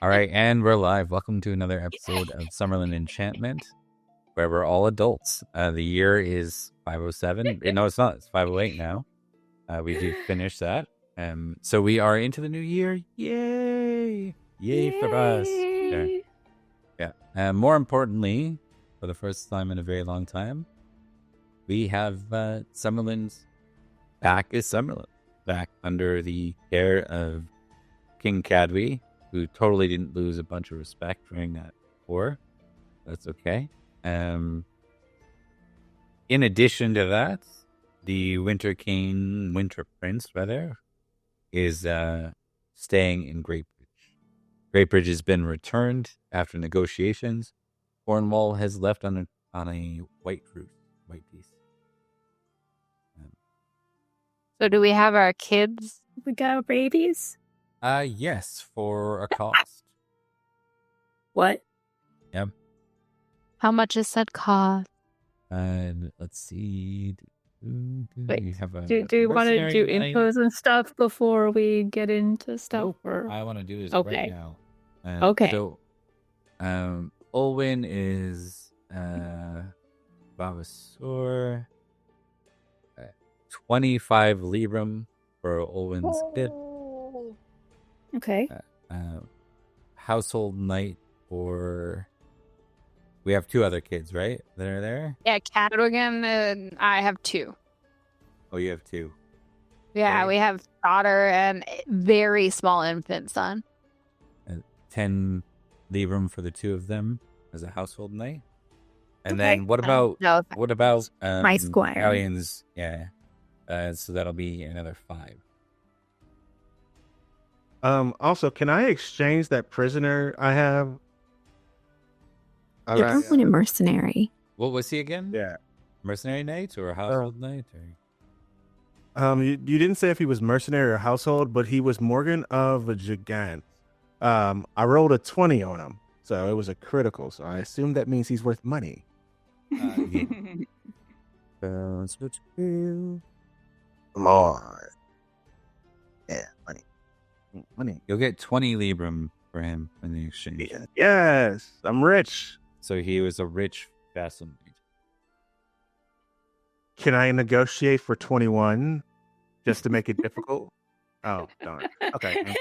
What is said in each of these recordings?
All right, and we're live. Welcome to another episode of Summerland Enchantment, where we're all adults. The year is 507. No, it's not. It's 508 now. We did finish that. So we are into the new year. Yay! Yay for us. There. Yeah. More importantly, for the first time in a very long time, we have Summerland's back is Summerland. Back under the care of King Cadwy, who totally didn't lose a bunch of respect during that war. That's okay. In addition to that, the Winter Prince, is staying in Great Bridge. Great Bridge has been returned after negotiations. Cornwall has left on a white piece. So do we have our kids? We got our babies? Yes, for a cost. What? Yep. How much is that cost? Let's see. Wait, You have do you want to do infos and stuff before we get into stuff? Nope. Or? I want to do this Okay. right now. Okay. So, Olwyn is Vavasaur. 25 Libram for Olwyn's bit. Okay. Household Knight for... We have two other kids, right? That are there? Yeah, Pendragon and I have two. Oh, you have two. Yeah, Okay. we have daughter and very small infant son. 10 Libram for the two of them as a household knight. And then what about No, My squire. Aliens? Yeah. So that'll be another 5. Also, can I exchange that prisoner I have? I want a mercenary. What was he again? Yeah. Mercenary knight or a household knight? Or... You didn't say if he was mercenary or household, but he was Morgan of a Gigant. I rolled a 20 on him, so it was a critical. So I assume that means he's worth money. Yeah. Come on. Yeah, money. You'll get 20 Libram for him in the exchange. Yeah. Yes, I'm rich. So he was a rich vassal knight. Can I negotiate for 21 just to make it difficult? Oh, darn. Okay.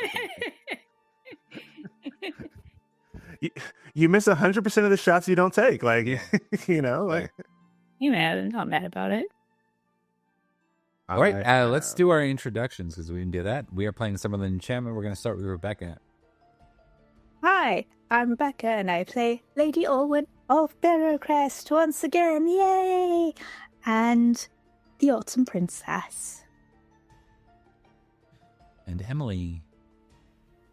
You miss 100% of the shots you don't take. Like, you know, like. You mad? I'm not mad about it. All right, let's do our introductions because we can do that. We are playing Summerland Enchantment. We're going to start with Rebecca. Hi, I'm Rebecca, and I play Lady Olwyn of Barrowcrest once again. Yay! And the Autumn Princess. And Emily.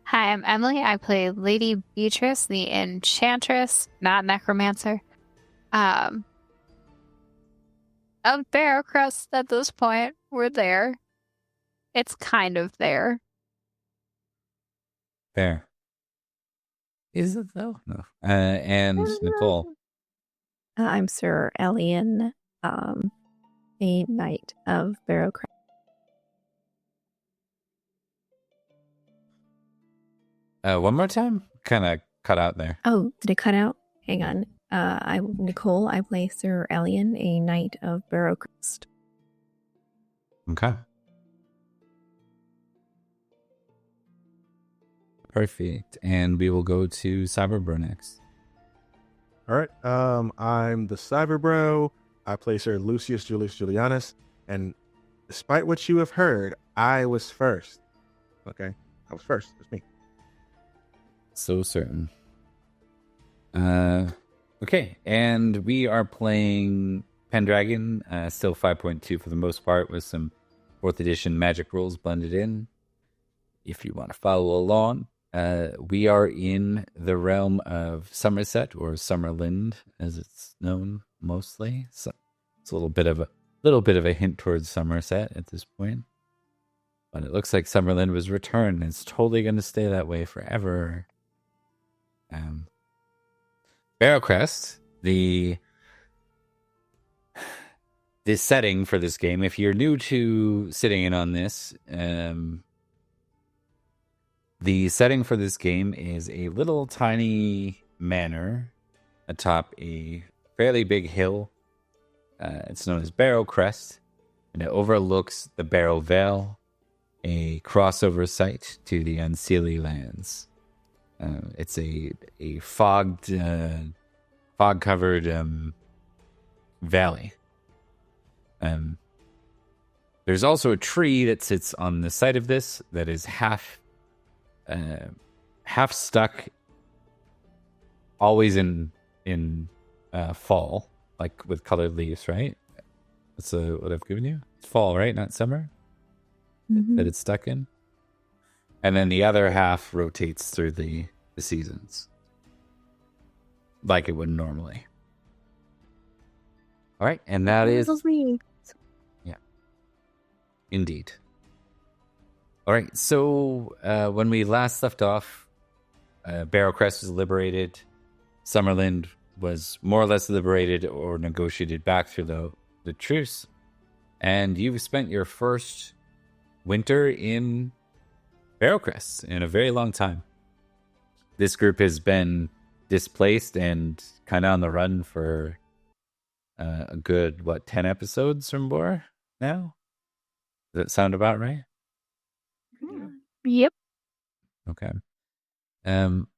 Hi, I'm Emily. I play Lady Beatrice, the Enchantress, not Necromancer. Of Barrowcrest at this point. We're there. It's kind of there. Fair. Is it though? No. And Nicole. I'm Sir Elian, a knight of Barrowcrest. One more time? Kind of cut out there. Oh, did it cut out? Hang on. I'm Nicole. I play Sir Elian, a knight of Barrowcrest. Okay. Perfect. And we will go to Cyberbro next. All right. I'm the Cyberbro. I play Sir Lucius Julius Julianus. And despite what you have heard, I was first. Okay? I was first. It's me. So certain. Okay. And we are playing Pendragon, still 5.2 for the most part, with some 4th edition magic rules blended in. If you want to follow along, we are in the realm of Somerset, or Summerland, as it's known mostly. So it's a little bit of a hint towards Somerset at this point. But it looks like Summerland was returned, and it's totally going to stay that way forever. Barrowcrest, the setting for this game, if you're new to sitting in on this, The setting for this game is a little tiny manor atop a fairly big hill. It's known as Barrow Crest, and it overlooks the Barrow Vale, a crossover site to the Unseelie Lands. It's a fog-covered valley. There's also a tree that sits on the site of this that is half stuck, always in fall, like with colored leaves, right? That's what I've given you. It's fall, right? Not summer. That it's stuck in. And then the other half rotates through the seasons, like it would normally. All right, and that is yeah, indeed. All right, so when we last left off, Barrow Crest was liberated. Summerland was more or less liberated or negotiated back through the truce. And you've spent your first winter in Barrow Crest in a very long time. This group has been displaced and kind of on the run for a good, 10 episodes or more now? Does that sound about right? Yep. Okay.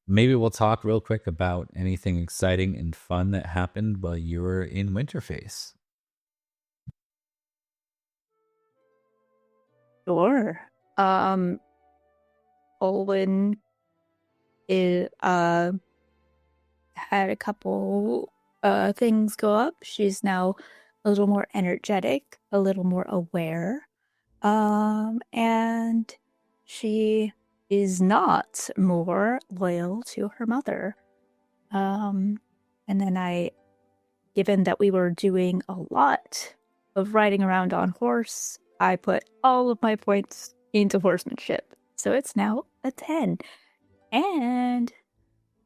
Maybe we'll talk real quick about anything exciting and fun that happened while you were in Winterface. Sure. Olwen had a couple things go up. She's now a little more energetic, a little more aware. And she is not more loyal to her mother. And then given that we were doing a lot of riding around on horse, I put all of my points into horsemanship. So it's now a 10. And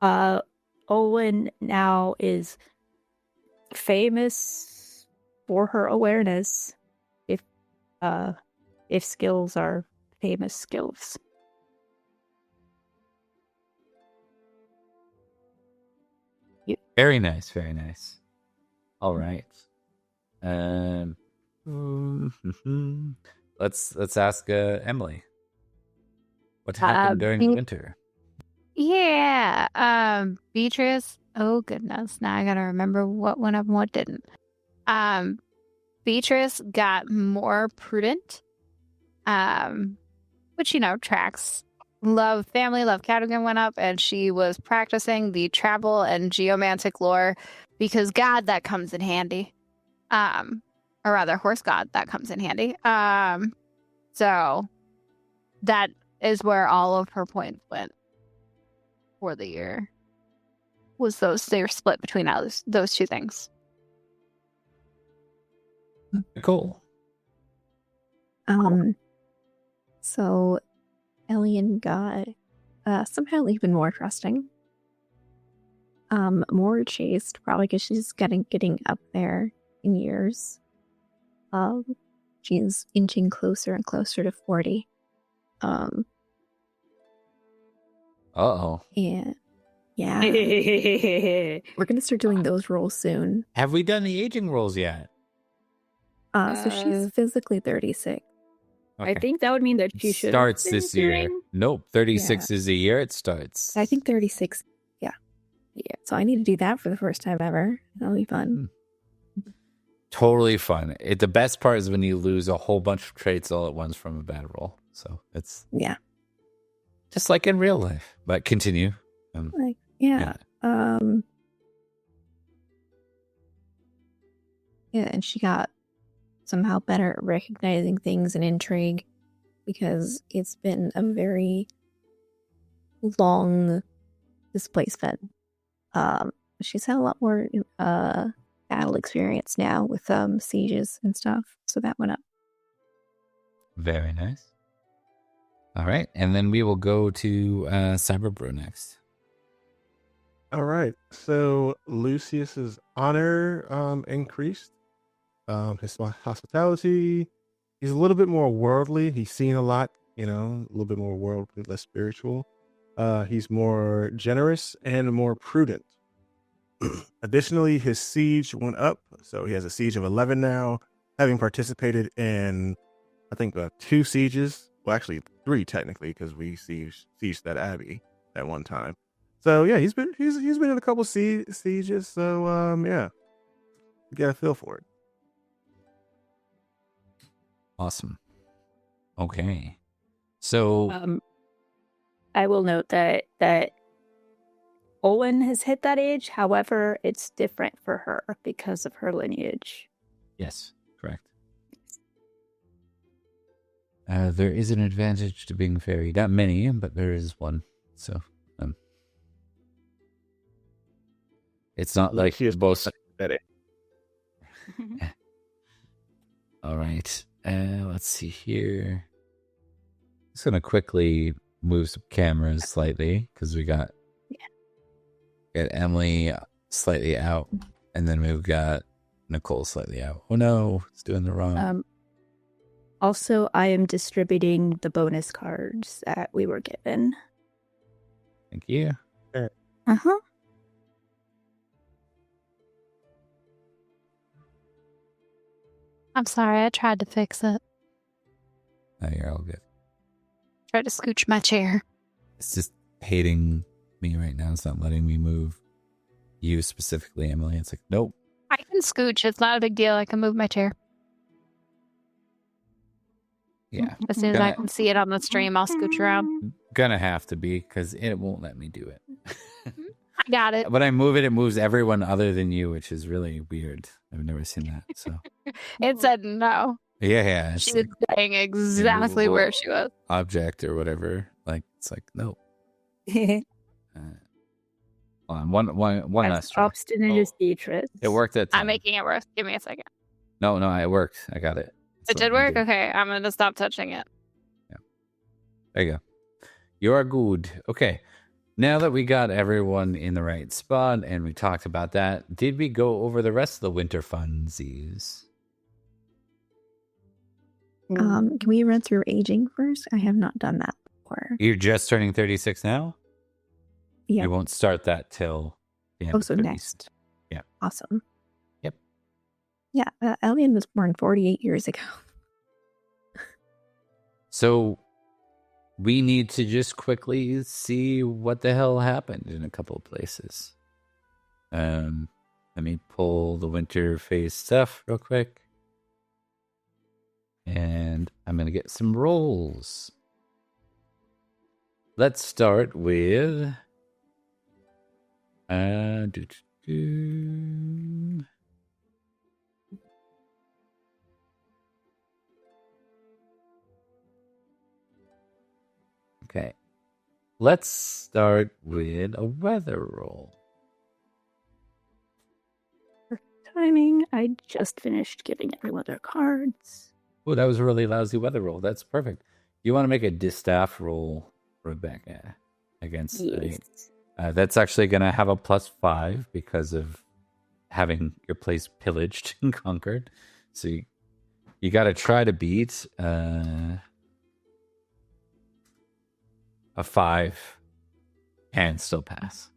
Olwen now is famous for her awareness, if skills are famous skills. Very nice, very nice. All right. Let's ask Emily. What happened during the winter? Yeah. Beatrice. Oh goodness. Now I gotta remember what went up and what didn't. Beatrice got more prudent. Which tracks. Family love Cadogan went up, and she was practicing the travel and geomantic lore because God, that comes in handy. Or rather, horse god, that comes in handy. So that is where all of her points went for the year. They were split between those two things. Cool. So Elian got somehow even more trusting. More chaste, probably because she's getting up there in years. She's inching closer and closer to 40. Uh-oh. Yeah. We're gonna start doing those rolls soon. Have we done the aging rolls yet? So she's physically 36. Okay. I think that would mean that she should starts this year. Nope, 36 is the year it starts. I think 36. Yeah. So I need to do that for the first time ever. That'll be fun. Totally fun. The best part is when you lose a whole bunch of traits all at once from a bad roll. So it's just like in real life. But continue. And she got somehow better at recognizing things in intrigue because it's been a very long displacement. She's had a lot more battle experience now with sieges and stuff, so that went up. Very nice. All right, and then we will go to Cyberbro next. All right, so Lucius's honor increased. His hospitality, he's a little bit more worldly. He's seen a lot a little bit more worldly, less spiritual. He's more generous and more prudent. Additionally, his siege went up, so he has a siege of 11 now, having participated in, I think, 2 sieges. Well, actually 3 technically, because we sieged that abbey at one time. So yeah, he's been in a couple sieges. So yeah, you got a feel for it. Awesome. Okay. So I will note that Owen has hit that age. However, it's different for her because of her lineage. yes, correct. There is an advantage to being fairy. Not many, but there is one. So it's not like She is both. pathetic. All right. Let's see here. Just gonna quickly move some cameras slightly because we got Emily slightly out, and then we've got Nicole slightly out. Oh no, it's doing the wrong. Also, I am distributing the bonus cards that we were given. Thank you. Uh-huh. I'm sorry, I tried to fix it. Oh, you're all good. Tried to scooch my chair. It's just hating me right now. It's not letting me move you specifically, Emily. It's like, nope. I can scooch. It's not a big deal. I can move my chair. Yeah. As soon as I can see it on the stream, I'll scooch around. Gonna have to be because it won't let me do it. I got it. When I move it, it moves everyone other than you, which is really weird. I've never seen that. So It said no. yeah. It's She was saying exactly where she was. object or whatever. Like it's like no. One last try. Obstinate as Beatrice. It worked at. I'm making it worse. Give me a second. No, it worked. I got it. It did work? Okay, I'm going to stop touching it. Yeah. There you go. You are good. Okay. Now that we got everyone in the right spot and we talked about that, did we go over the rest of the winter funsies? Can we run through aging first? I have not done that before. You're just turning 36 now? Yeah. You won't start that till the end Oh, of so 30s. next. Yeah. Awesome. Yep. Yeah, Elian was born 48 years ago. So we need to just quickly see what the hell happened in a couple of places. Let me pull the winter phase stuff real quick. And I'm going to get some rolls. Let's start with... Okay. Let's start with a weather roll. Timing. I just finished giving everyone their cards. Oh, that was a really lousy weather roll. That's perfect. You want to make a distaff roll, Rebecca, against Yes. that's actually going to have a +5 because of having your place pillaged and conquered. So you got to try to beat a 5 and still pass.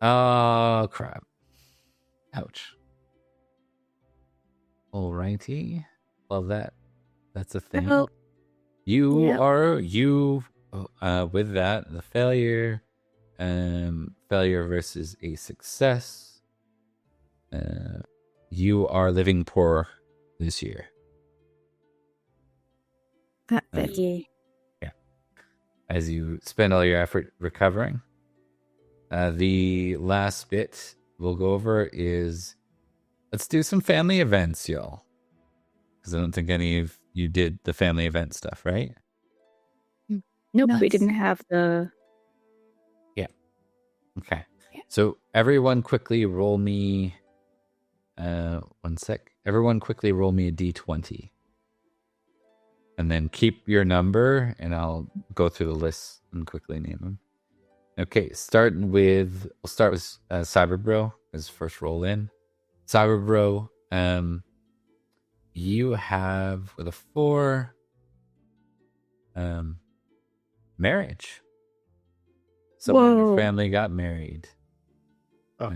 Oh, crap. Ouch. Alrighty. Well, that's a thing. Well, You yeah. are with that, the failure versus a success. You are living poor this year. Yeah. As you spend all your effort recovering. The last bit we'll go over is let's do some family events, y'all. Because I don't think any of you did the family event stuff, right? Nope, we Nice. didn't have the... Okay. Yeah. So everyone quickly roll me 1 sec. Everyone quickly roll me a D20. And then keep your number, and I'll go through the list and quickly name them. Okay, we'll start with Cyberbro as first roll in. Cyberbro, you have with a 4, marriage. Someone in your Whoa. family got married. Oh,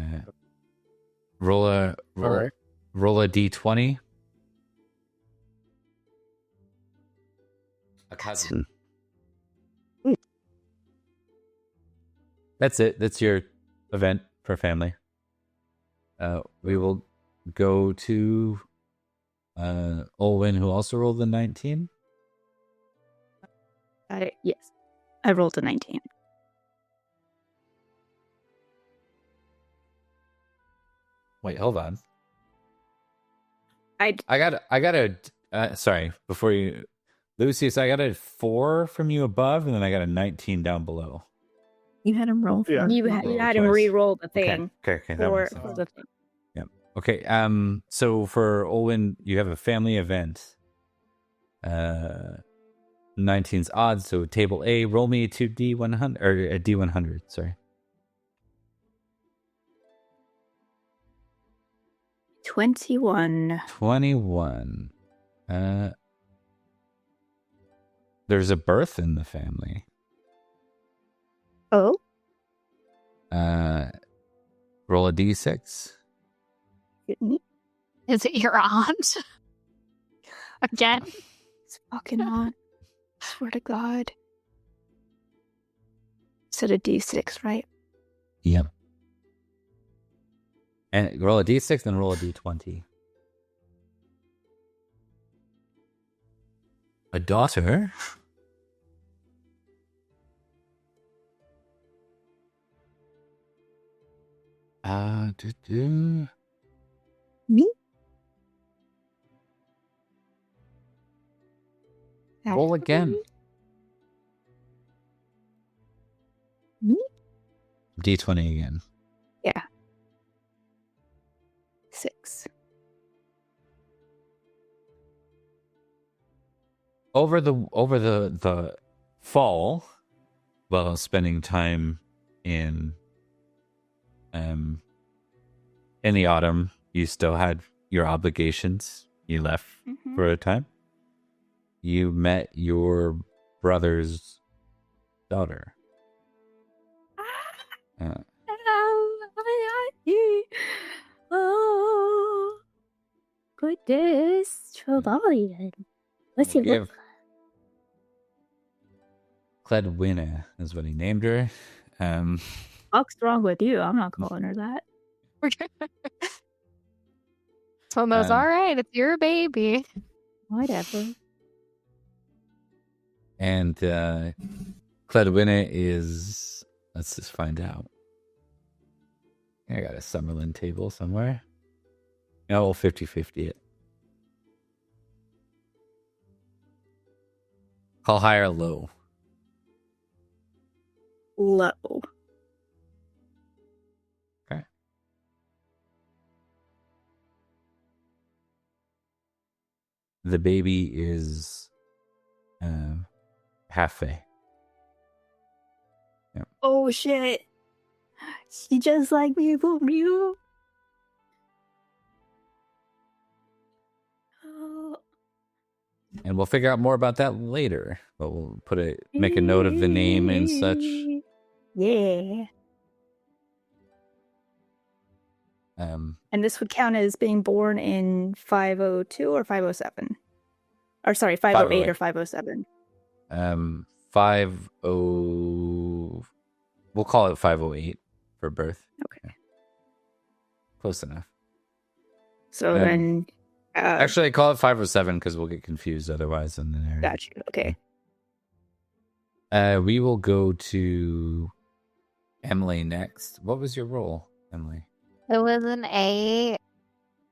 Roll a right. roll a d20. A cousin. That's it. That's your event for family. We will go to Olwen, who also rolled the 19. Yes. I rolled a 19. Wait, hold on. I got a sorry, before you, Lucius, I got a 4 from you above, and then I got a 19 down below. You had him roll for Yeah. You had him twice. re-roll the thing Okay, that for makes sense. the thing. Okay, so for Olwen, you have a family event. 19's odds, so table A, roll me a 2d100, or a d100, sorry. 21. 21. There's a birth in the family. Oh? Roll a d6. Is it your aunt? Again? It's fucking on. Swear to God. Said a D6, right? Yep. And roll a d6, then roll a d20. A daughter. Me? Roll again. Me? D20 again. Yeah. 6. Over the fall, while spending time in the autumn, you still had your obligations. You left for a time. You met your brother's daughter. Oh, goodness. Trevalian. What's he look? Cledwina is what he named her. What's wrong with you? I'm not calling her that. So knows, all right, it's your baby. Whatever. And Cledwina is... Let's just find out. I got a Summerland table somewhere. Oh, 50-50 it. Call high or low? Low. Okay. The baby is half Fae. Yep. Oh shit. She just like me, boom you. Oh. And we'll figure out more about that later. But we'll make a note of the name and such. Yeah. And this would count as being born in 502 or 507? Or sorry, 508 or 507? 50... We'll call it 508 for birth. Okay. Yeah. Close enough. So then... actually, I call it 507 because we'll get confused otherwise in the narrative. Got you. Okay. We will go to Emily next. What was your role, Emily? It was an 8.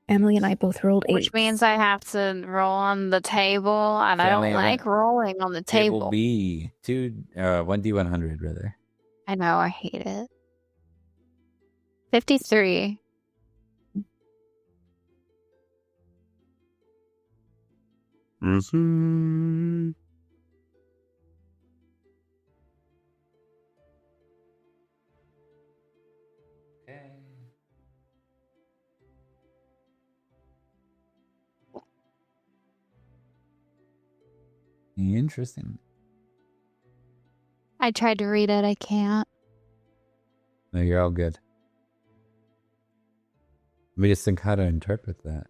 Emily and I both rolled 8. Which means I have to roll on the table, and Family I don't like rolling on the table. B. 1d100, rather. I know, I hate it. 53. Interesting. I tried to read it. I can't. No, you're all good. Let me just think how to interpret that.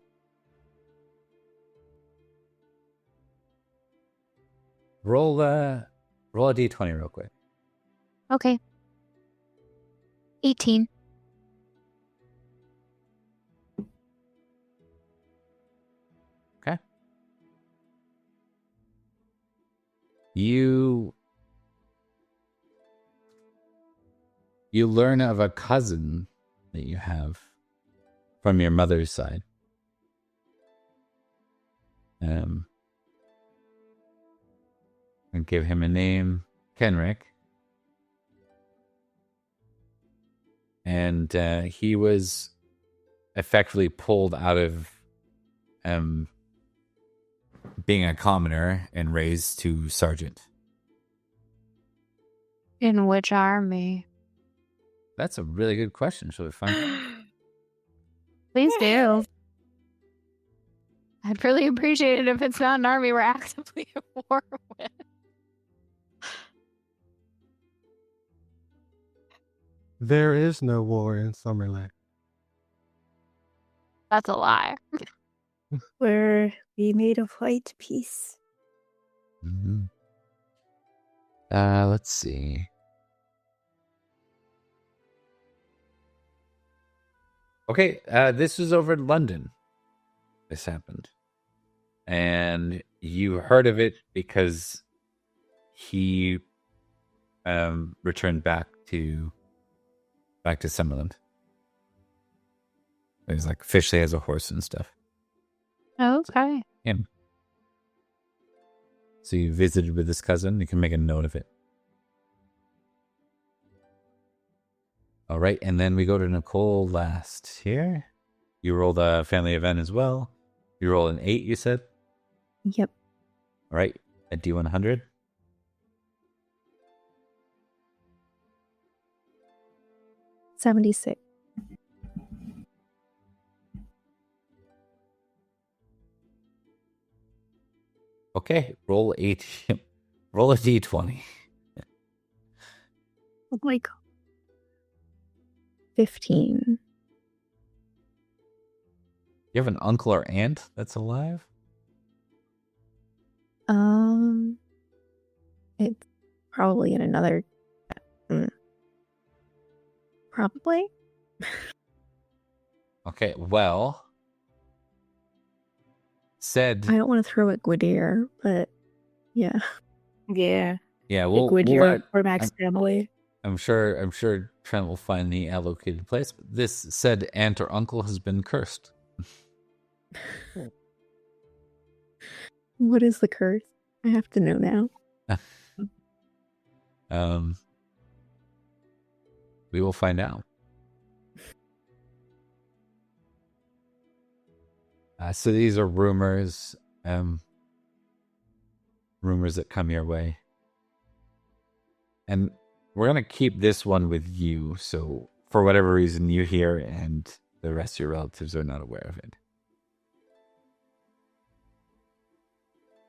Roll a d20 real quick. Okay. 18. Okay. You learn of a cousin that you have from your mother's side. And give him a name, Kenrick. And he was effectively pulled out of being a commoner and raised to sergeant. In which army? That's a really good question. Shall we find out? Please do. I'd really appreciate it if it's not an army we're actively at war with. There is no war in Summerland. That's a lie. Where we made a white peace. Mm-hmm. Let's see. Okay, this was over in London. This happened. And you heard of it because he returned back to Summerland. He's like officially has a horse and stuff. Okay. Yeah. So you visited with his cousin. You can make a note of it. All right, and then we go to Nicole last here. You rolled a family event as well. You rolled an 8, you said? Yep. All right, a D100. $76. Okay, roll a D20. Oh my god. 15. You have an uncle or aunt that's alive? It's probably in another. Probably. Okay, well, said. I don't want to throw at Gwydir, but yeah. Yeah. Yeah, Gwydir or Max family. I'm sure Trent will find the allocated place. But this said aunt or uncle has been cursed. What is the curse? I have to know now. We will find out. So these are rumors that come your way. And we're going to keep this one with you. So for whatever reason, you hear and the rest of your relatives are not aware of it.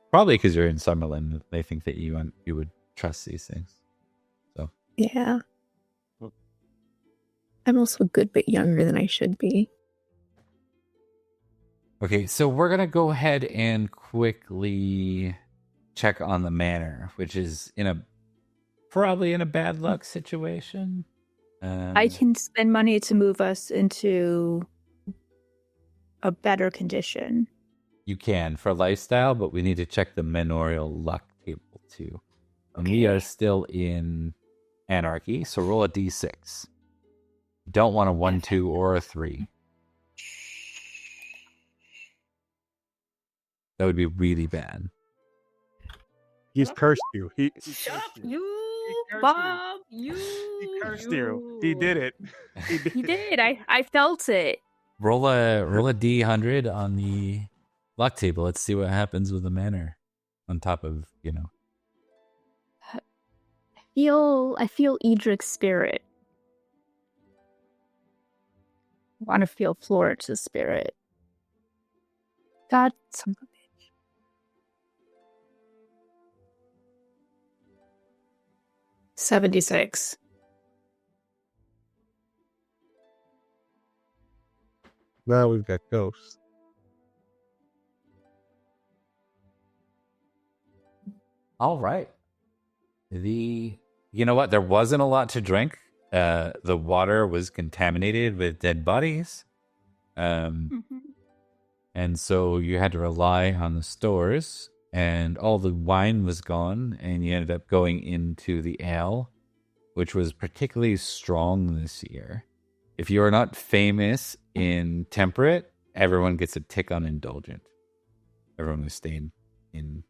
Probably because you're in Summerland. They think that you would trust these things. So Yeah. I'm also a good bit younger than I should be. Okay, so we're going to go ahead and quickly check on the manor, which is probably in a bad luck situation. I can spend money to move us into a better condition. You can for lifestyle, but we need to check the manorial luck table too. And we are still in anarchy, so roll a d6. Don't want a 1, 2, or a 3. That would be really bad. He's cursed you. Shut up, you, cursed Bob. He cursed you. He did it. He did. I felt it. Roll a d100 on the luck table. Let's see what happens with the manor on top of, I feel Edric's spirit. I want to feel Florence's spirit. God, son of a bitch. 76. Now we've got ghosts. All right. You know what? There wasn't a lot to drink. The water was contaminated with dead bodies. And so you had to rely on the stores, and all the wine was gone, and you ended up going into the ale, which was particularly strong this year. If you are not famous in temperate, everyone gets a tick on indulgent. Everyone who stayed in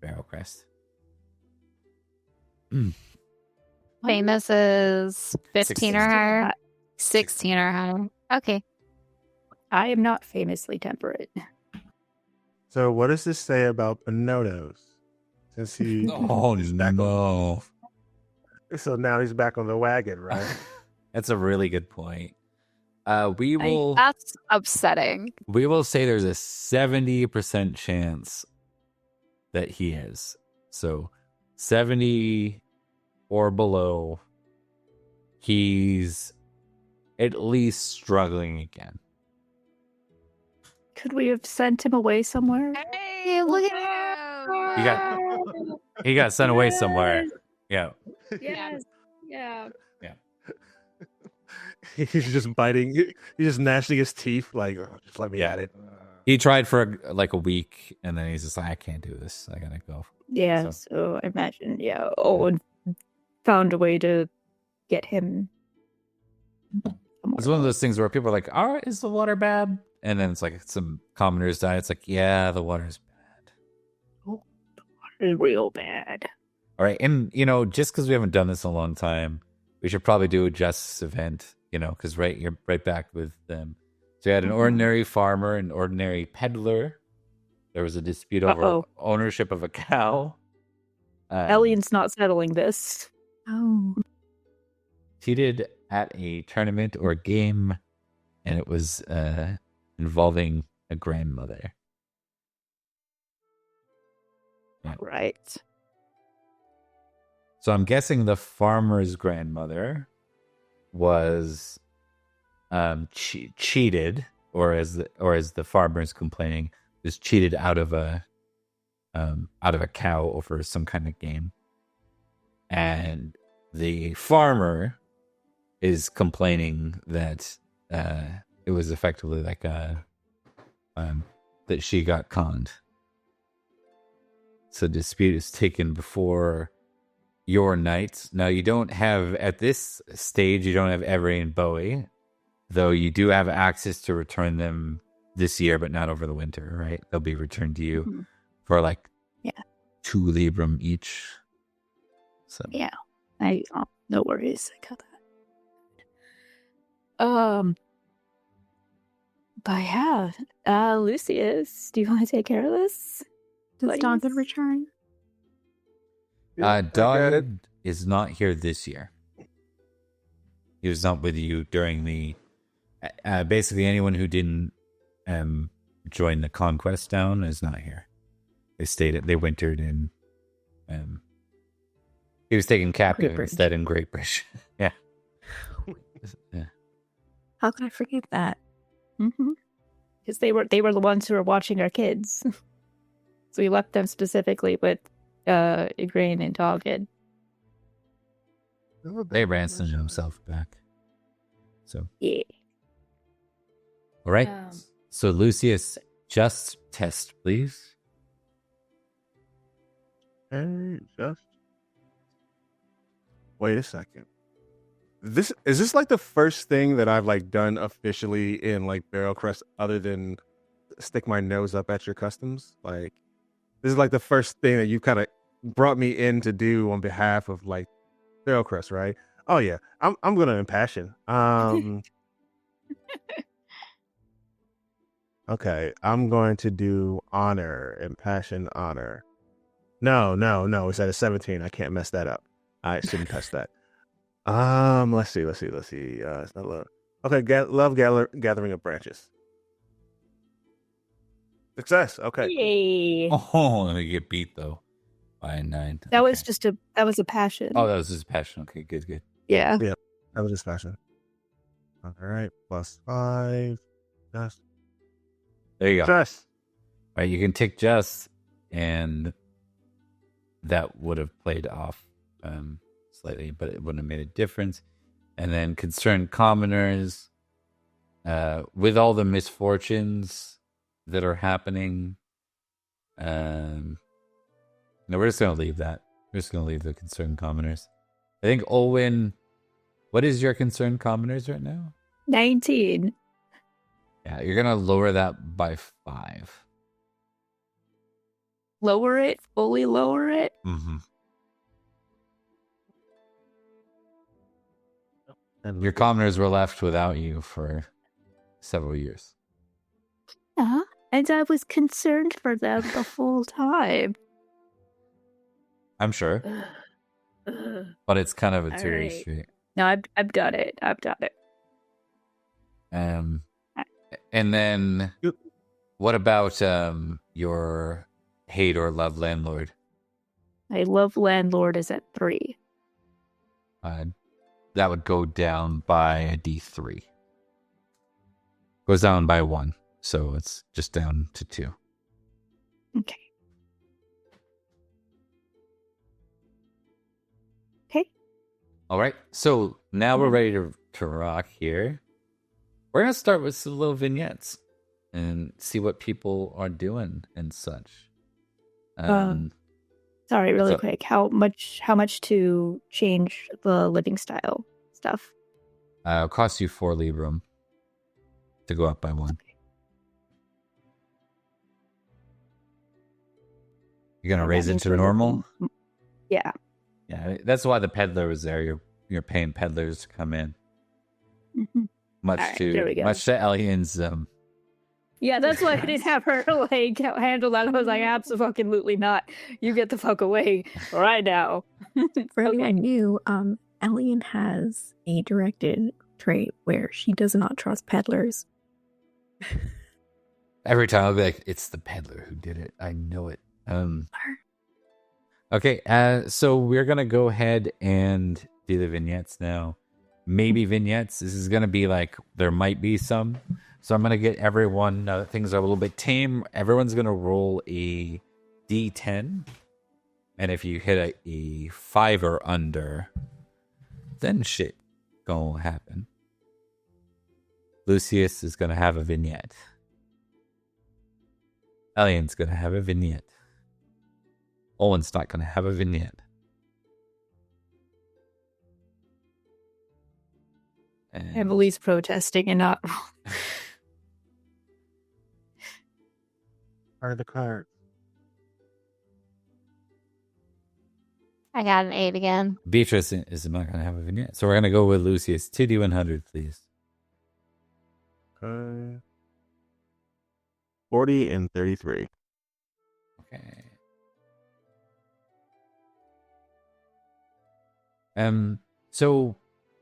Barrelcrest. Famous is 15 or higher. 16 or higher. Okay. I am not famously temperate. So what does this say about Bonotto's? Since he Oh, no. So now he's back on the wagon, right? That's a really good point. That's upsetting. We will say there's a 70% chance that he is. So 70 or below, he's at least struggling again. Could we have sent him away somewhere? Hey, look at him. He got sent away somewhere. Yeah. Yes. Yeah. He's just biting. He's just gnashing his teeth, like, "Oh, just let me at it." He tried for a week, and then he's just like, I can't do this. I gotta go. Yeah, so I imagine, Owen found a way to get him. It's one of those things where people are like, is the water bad? And then it's like some commoners die. It's like, yeah, the water's bad. Oh, the water is real bad. All right, and, just because we haven't done this in a long time, we should probably do a justice event, because you're right back with them. So you had an ordinary farmer, an ordinary peddler. There was a dispute over ownership of a cow. Elian's not settling this. Oh. Cheated at a tournament or game, and it was involving a grandmother. Yeah. Right. So I'm guessing the farmer's grandmother was cheated, or as the farmer's complaining, was cheated out of a cow over some kind of game, and the farmer is complaining that it was effectively like that she got conned. So dispute is taken before your knights. Now you don't have, at this stage, you don't have Every and Bowie, though you do have access to return them this year, but not over the winter, right? They'll be returned to you for 2 librum each. So yeah, no worries. I got that. But yeah, Lucius, do you want to take care of this? Does Dogged return? Dogged is not here this year. He was not with you during the... basically, anyone who didn't join the Conquest down is not here. They wintered in... he was taken captive instead in Great Bridge. Yeah. How could I forget that? Because they were the ones who were watching our kids. So we left them specifically with Igraine and Dogged. They ransomed himself back. So yeah. All right. So Lucius, just test, please. Hey, just wait a second. Is this like the first thing that I've done officially in Barrelcrest, other than stick my nose up at your customs? This is the first thing that you kind of brought me in to do on behalf of Barrelcrest, right? Oh yeah, I'm gonna impassion. Okay, I'm going to do honor, impassioned honor. No. It's at a 17. I can't mess that up. I shouldn't touch that. Let's see. It's not love. Okay, love gathering of branches. Success. Okay, cool. Yay! Oh, let me get beat though by a 9. That Okay. was a passion. Oh, that was his passion. Okay, good. Yeah. That was his passion. All right, +5. Just. There you go. Just. All right, you can tick just, and that would have played off slightly, but it wouldn't have made a difference. And then concerned commoners, with all the misfortunes that are happening. No, we're just gonna leave that. We're just gonna leave the concerned commoners. I think Olwyn, what is your concerned commoners right now? 19. Yeah, you're gonna lower that by 5. Lower it, fully lower it. Mm-hmm. And Your commoners were left without you for several years. Yeah, and I was concerned for them the whole time. I'm sure, but it's kind of a two-way Alright. street. No, I've done it. And then Yep. what about your hate or love landlord? My love landlord is at 3. That would go down by a D3. Goes down by 1, so it's just down to 2. Okay. Okay. All right, so now we're ready to rock here. We're gonna start with some little vignettes and see what people are doing and such. Sorry, really So- quick. How much to change the living style stuff? It'll cost you 4 Librum to go up by 1. You're gonna And raise that it means to we're normal. looking- Yeah. Yeah, that's why the peddler was there. You're paying peddlers to come in, Mhm. much Alright, there we to go. Elian's. Yeah, that's why I didn't have her like handle that. I was like, absolutely not. You get the fuck away right now. For everyone Okay. new, Elian has a directed trait where she does not trust peddlers. Every time I'll be like, "It's the peddler who did it. I know it." Okay, so we're gonna go ahead and do the vignettes now. Maybe vignettes. This is gonna be like there might be some. So I'm gonna get everyone. Now that things are a little bit tame, everyone's gonna roll a D10, and if you hit a 5 or under, then shit gonna happen. Lucius is gonna have a vignette. Elian's gonna have a vignette. Owen's not gonna have a vignette. And Emily's protesting and not. Are the cards? I got an 8 again. Beatrice is not going to have a vignette. So we're going to go with Lucius. 2D100, please. Okay. 40 and 33. Okay. So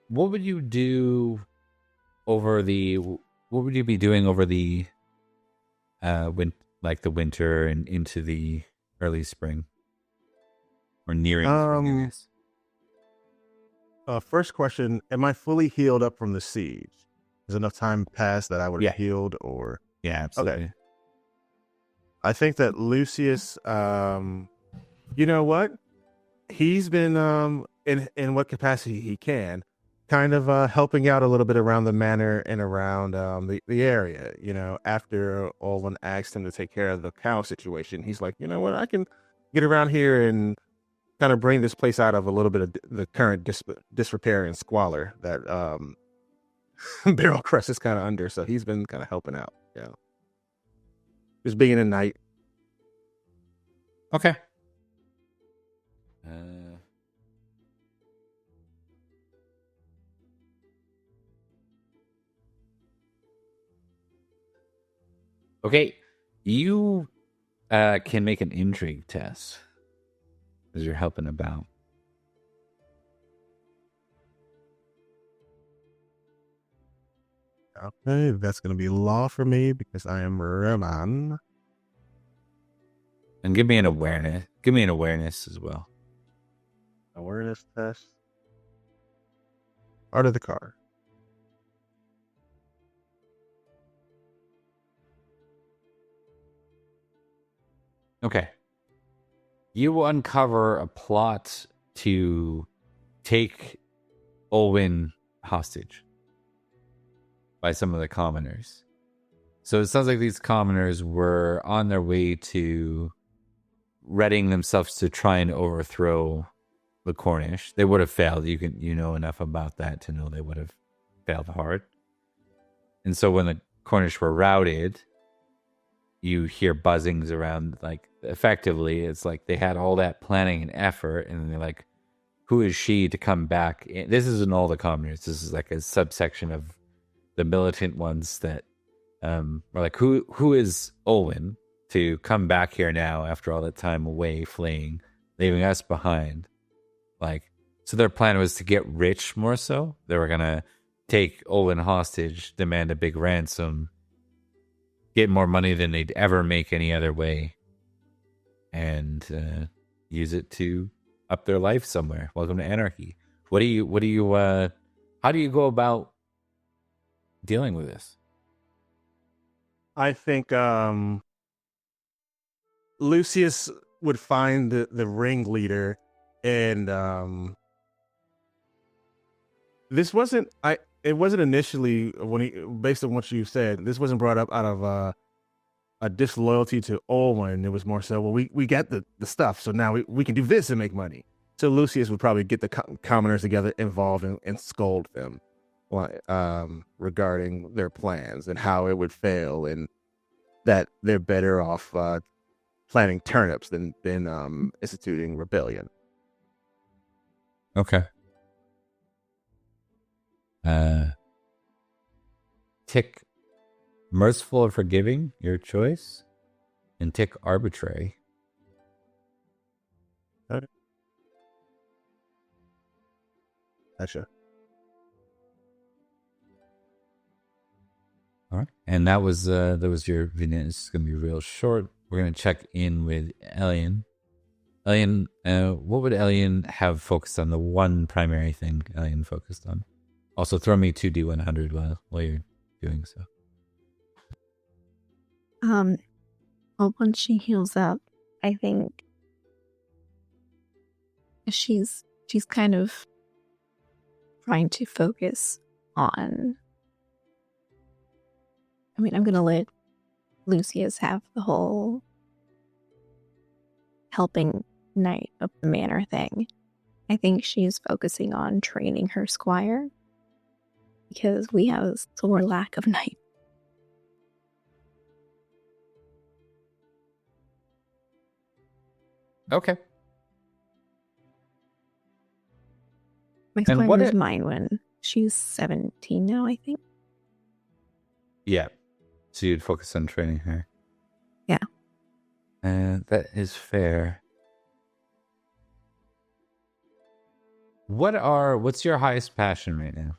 what would you do over the... What would you be doing over the... the winter and into the early spring? Or nearing spring, I guess. First question, am I fully healed up from the siege? Has enough time passed that I would have healed or... Yeah, absolutely. Okay. I think that Lucius, you know what? He's been, in what capacity he can, kind of helping out a little bit around the manor and around the area. You know, after Olwen asked him to take care of the cow situation, he's like, you know what? I can get around here and kind of bring this place out of a little bit of the current disrepair and squalor that Barrel Crest is kind of under. So he's been kind of helping out. Yeah. Just being a knight. Okay. Okay, you can make an intrigue test as you're helping about. Okay, that's going to be law for me because I am Roman. And give me an awareness. Give me an awareness as well. Awareness test. Art of the card. Okay. You uncover a plot to take Olwen hostage by some of the commoners. So it sounds like these commoners were on their way to readying themselves to try and overthrow the Cornish. They would have failed. You know enough about that to know they would have failed hard. And so when the Cornish were routed, you hear buzzings around, like, effectively it's like they had all that planning and effort, and they're like, who is she to come back? This isn't all the commoners. This is like a subsection of the militant ones that are like, who is Olwen to come back here now after all that time away, fleeing, leaving us behind? Like, so their plan was to get rich more so. They were going to take Olwen hostage, demand a big ransom, get more money than they'd ever make any other way, and use it to up their life somewhere. Welcome to anarchy. How do you go about dealing with this? I think Lucius would find the ringleader, and this wasn't it wasn't initially, based on what you said, this wasn't brought up out of a disloyalty to Olwen. It was more so, well, we got the stuff, so now we can do this and make money. So Lucius would probably get the commoners together, involved, and scold them regarding their plans and how it would fail, and that they're better off planting turnips than instituting rebellion. Okay. Tick merciful or forgiving, your choice, and tick arbitrary. Okay. Gotcha. All right, and that was your vignette. It's going to be real short. We're going to check in with Elian. Elian, what would Elian have focused on? The one primary thing Elian focused on. Also, throw me 2d100 while you're doing so. Well, once she heals up, I think she's kind of trying to focus on. I mean, I'm gonna let Lucius have the whole helping knight of the manor thing. I think she's focusing on training her squire because we have a sore lack of knights. Okay. My squire is mine when she's 17 now, I think. Yeah. So you'd focus on training her. Yeah. That is fair. What's your highest passion right now?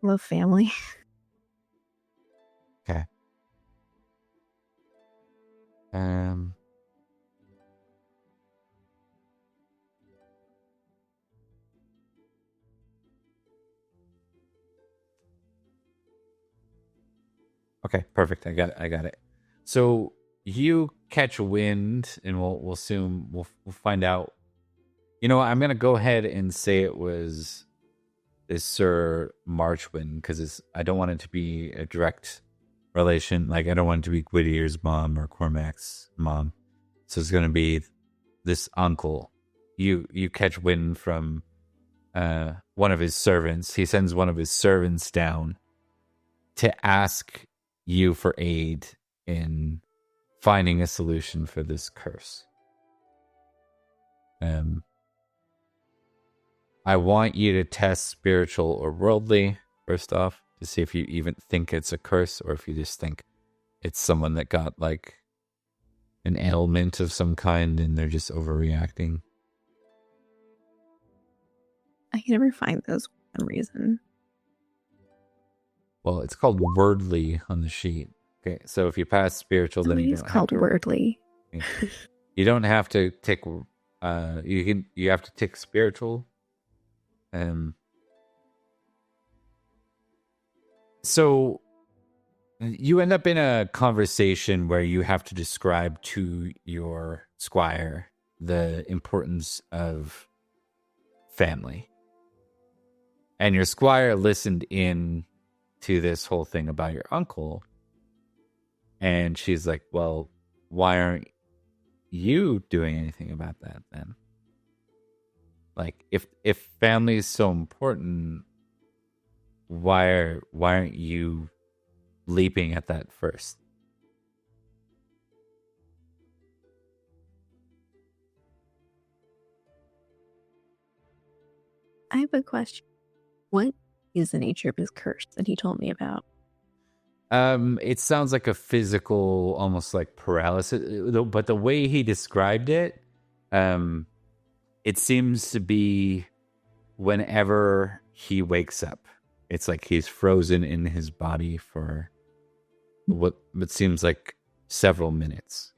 Love family. Okay. Okay, perfect. I got it. So you catch wind, and we'll assume we'll find out. You know, I'm gonna go ahead and say it was this Sir Marchwind, because I don't want it to be a direct relation. Like, I don't want it to be Whittier's mom or Cormac's mom. So it's gonna be this uncle. You catch wind from one of his servants. He sends one of his servants down to ask you for aid in finding a solution for this curse. I want you to test spiritual or worldly, first off. to see if you even think it's a curse or if you just think it's someone that got like an ailment of some kind and they're just overreacting. I can never find those for some reason. Well, it's called wordly on the sheet. Okay, so if you pass spiritual, So then it you is don't called have to, wordly. you don't have to tick. You have to tick spiritual. So you end up in a conversation where you have to describe to your squire the importance of family. And your squire listened in to this whole thing about your uncle. And she's like, well, why aren't you doing anything about that then? Like, if family is so important, why aren't you leaping at that first? I have a question. What is the nature of his curse that he told me about? It sounds like a physical, almost like paralysis, but the way he described it, it seems to be whenever he wakes up. It's like he's frozen in his body for what seems like several minutes.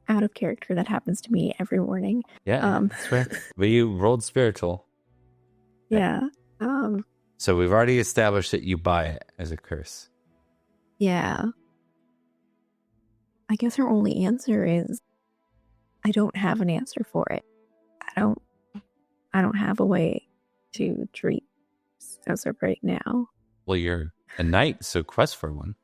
Out of character, that happens to me every morning. Yeah, that's right. But you rolled spiritual. Yeah. So we've already established that you buy it as a curse. Yeah. I guess her only answer is I don't have an answer for it. I don't have a way to treat as of right now. Well, you're a knight, so quest for one.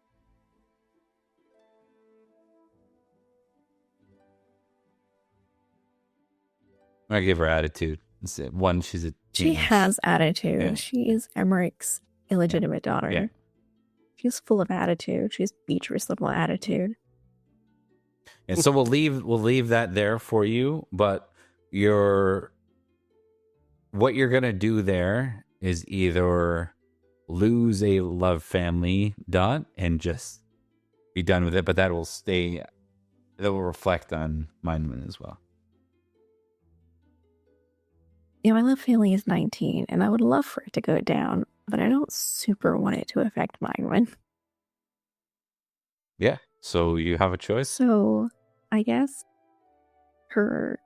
I give her attitude. One, she's a She has attitude. Yeah. She is Emmerich's illegitimate daughter. Yeah. She's full of attitude. She's Beatrice level attitude. And so we'll leave that there for you, but what you're gonna do there is either lose a love family dot and just be done with it, but that will reflect on Mindman as well. Yeah, my love family is 19, and I would love for it to go down, but I don't super want it to affect mine. Yeah, so you have a choice. So, I guess you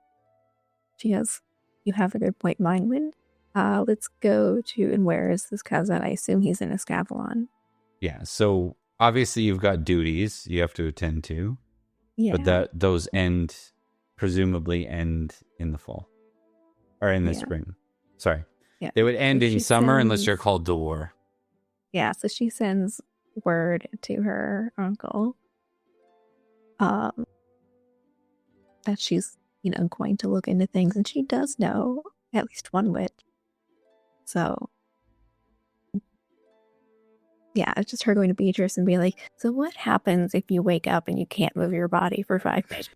have a good point, Mindwind. Let's go to, and where is this cousin? I assume he's in Escavalon. Yeah, so obviously you've got duties you have to attend to, Yeah. but those presumably end in the fall. Or in the spring. Sorry. Yeah. They would end So in she summer unless sends- you're called to war. Yeah, so she sends word to her uncle that she's, going to look into things, and she does know at least one witch. So, yeah, it's just her going to Beatrice and be like, so what happens if you wake up and you can't move your body for 5 minutes?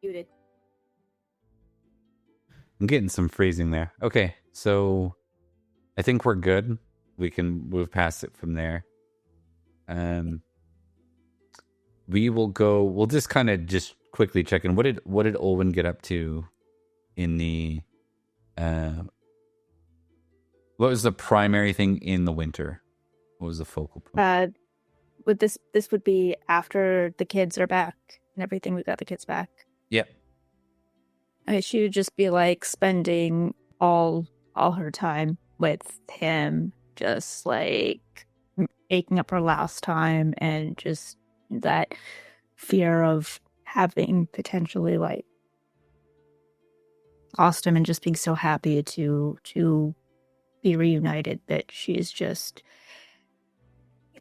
Muted. I'm getting some freezing there. Okay, so I think we're good. We can move past it from there. We'll just kind of just quickly check in. What did Olwen get up to in the what was the primary thing in the winter? What was the focal point? Would this would be after the kids are back and everything? We got the kids back. Yep. She would just be like spending all her time with him, just like aching up her last time, and just that fear of having potentially like lost him, and just being so happy to be reunited that she's just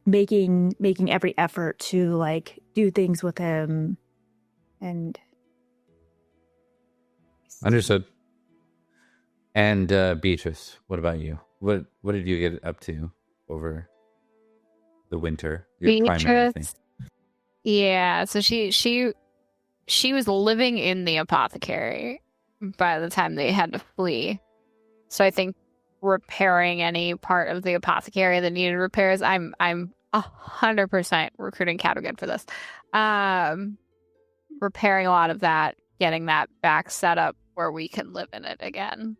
making every effort to like do things with him. And Understood. And Beatrice, what about you? What did you get up to over the winter? Your primary thing. Beatrice, yeah. So she she was living in the apothecary by the time they had to flee. So I think repairing any part of the apothecary that needed repairs, I'm 100% recruiting Cadogan for this. Repairing a lot of that, getting that back set up where we can live in it again.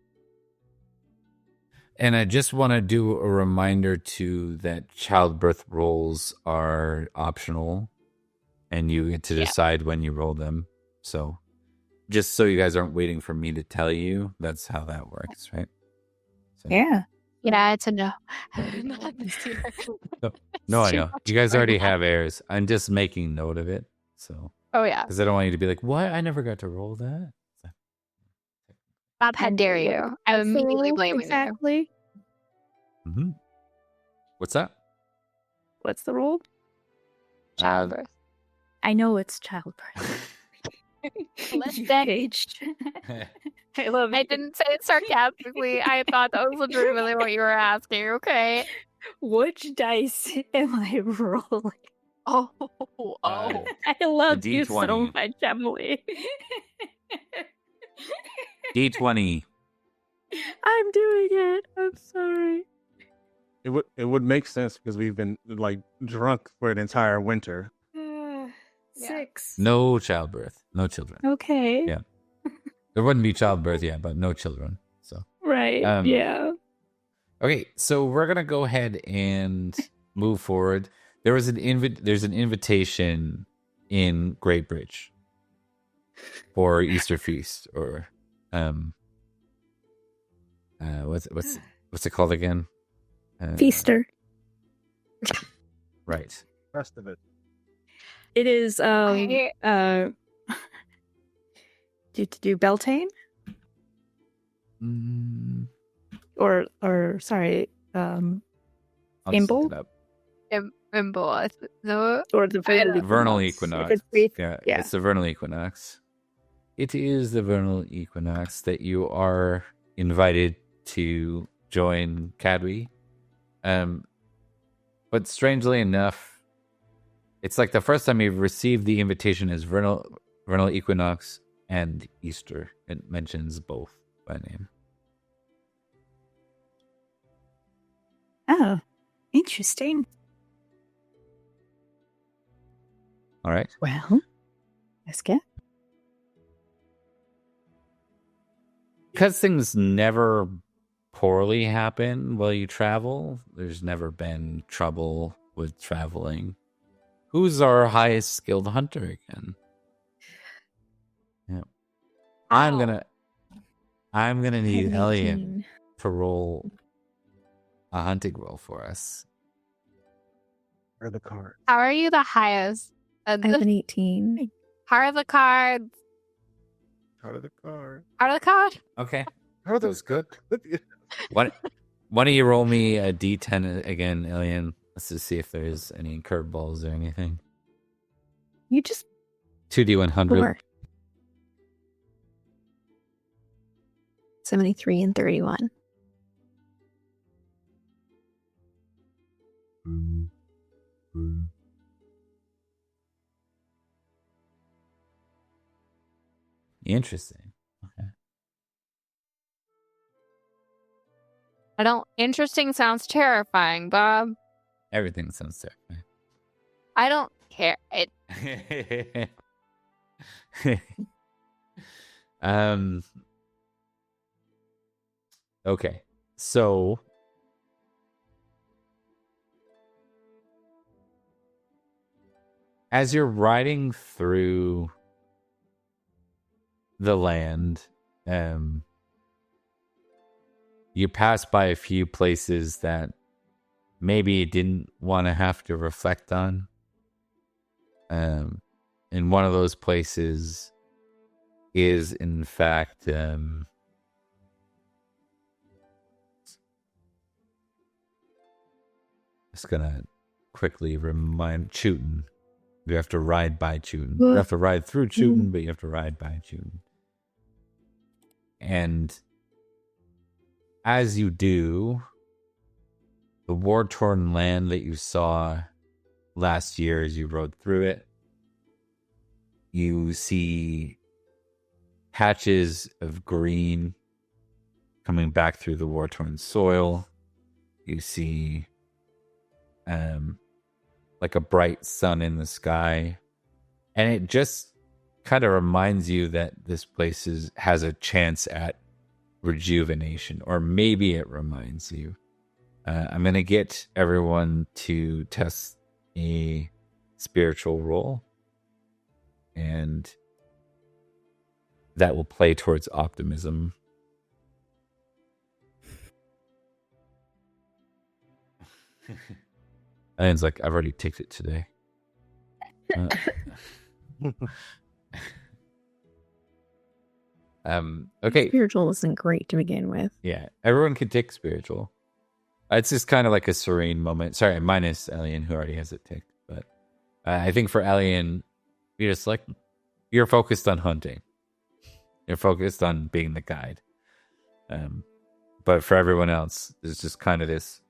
And I just want to do a reminder too that childbirth rolls are optional, and you get to decide when you roll them. So, just so you guys aren't waiting for me to tell you, that's how that works, right? So, Yeah. Yeah, it's a no. Not this year. No, I know. You guys already have heirs. I'm just making note of it. So, Oh, yeah. because I don't want you to be like, what? I never got to roll that. Bob, how dare you? I'm immediately blaming exactly. you. Mm-hmm. What's that? What's the rule? Childbirth. I know it's childbirth. Let's You say- aged. I love I it. didn't say it sarcastically. I thought that was legitimately what you were asking, okay? Which dice am I rolling? Oh. I love The you so D20. much, Emily. D20. I'm doing it. I'm sorry. It would make sense because we've been like drunk for an entire winter. 6. No childbirth. No children. Okay. Yeah. There wouldn't be childbirth, yeah, but no children. So Right. Yeah. okay, so we're gonna go ahead and move forward. There's an invitation in Great Bridge for Easter feast, or what's it called again? Feaster. Right. Rest of it. It is do Beltane? Or sorry, I'll just Imbolc? look it up. Imbolc. No. or the Vernal equinox. If it's Yeah, it's the vernal equinox. It is the vernal equinox that you are invited to join Cadwy. But strangely enough, it's like the first time you've received the invitation is vernal equinox and Easter. It mentions both by name. Oh, interesting. All right. Well, let's get. Because things never poorly happen while you travel, there's never been trouble with traveling. Who's our highest skilled hunter again? Yeah. I'm gonna need Elliot to roll a hunting roll for us. Where are the cards? How are you the highest? I have an 18. How are the cards? Out of the card. Out of the card? Okay. How are That was good. Why don't you roll me a d10 again, Alien? Let's just see if there's any curveballs or anything. You just 2d100. 4. 73 and 31. Interesting. Okay. I don't. Interesting sounds terrifying, Bob. Everything sounds terrifying. I don't care. It. Okay. So as you're riding through the land, you pass by a few places that maybe you didn't want to have to reflect on. And one of those places is, in fact, just gonna quickly remind Chewton. You have to ride by Chewton. You have to ride through Chewton, but you have to ride by Chewton. And as you do, the war-torn land that you saw last year as you rode through it, You see patches of green coming back through the war-torn soil. You see like a bright sun in the sky. And it just kind of reminds you that this place has a chance at rejuvenation. Or maybe it reminds you. I'm going to get everyone to test a spiritual roll. And that will play towards optimism. Ian's like, I've already ticked it today. Okay. Spiritual isn't great to begin with. Yeah, everyone can tick spiritual. It's just kind of like a serene moment. Sorry, minus Alien, who already has it ticked. But I think for Alien, you're focused on hunting. You're focused on being the guide. But for everyone else, there's just kind of this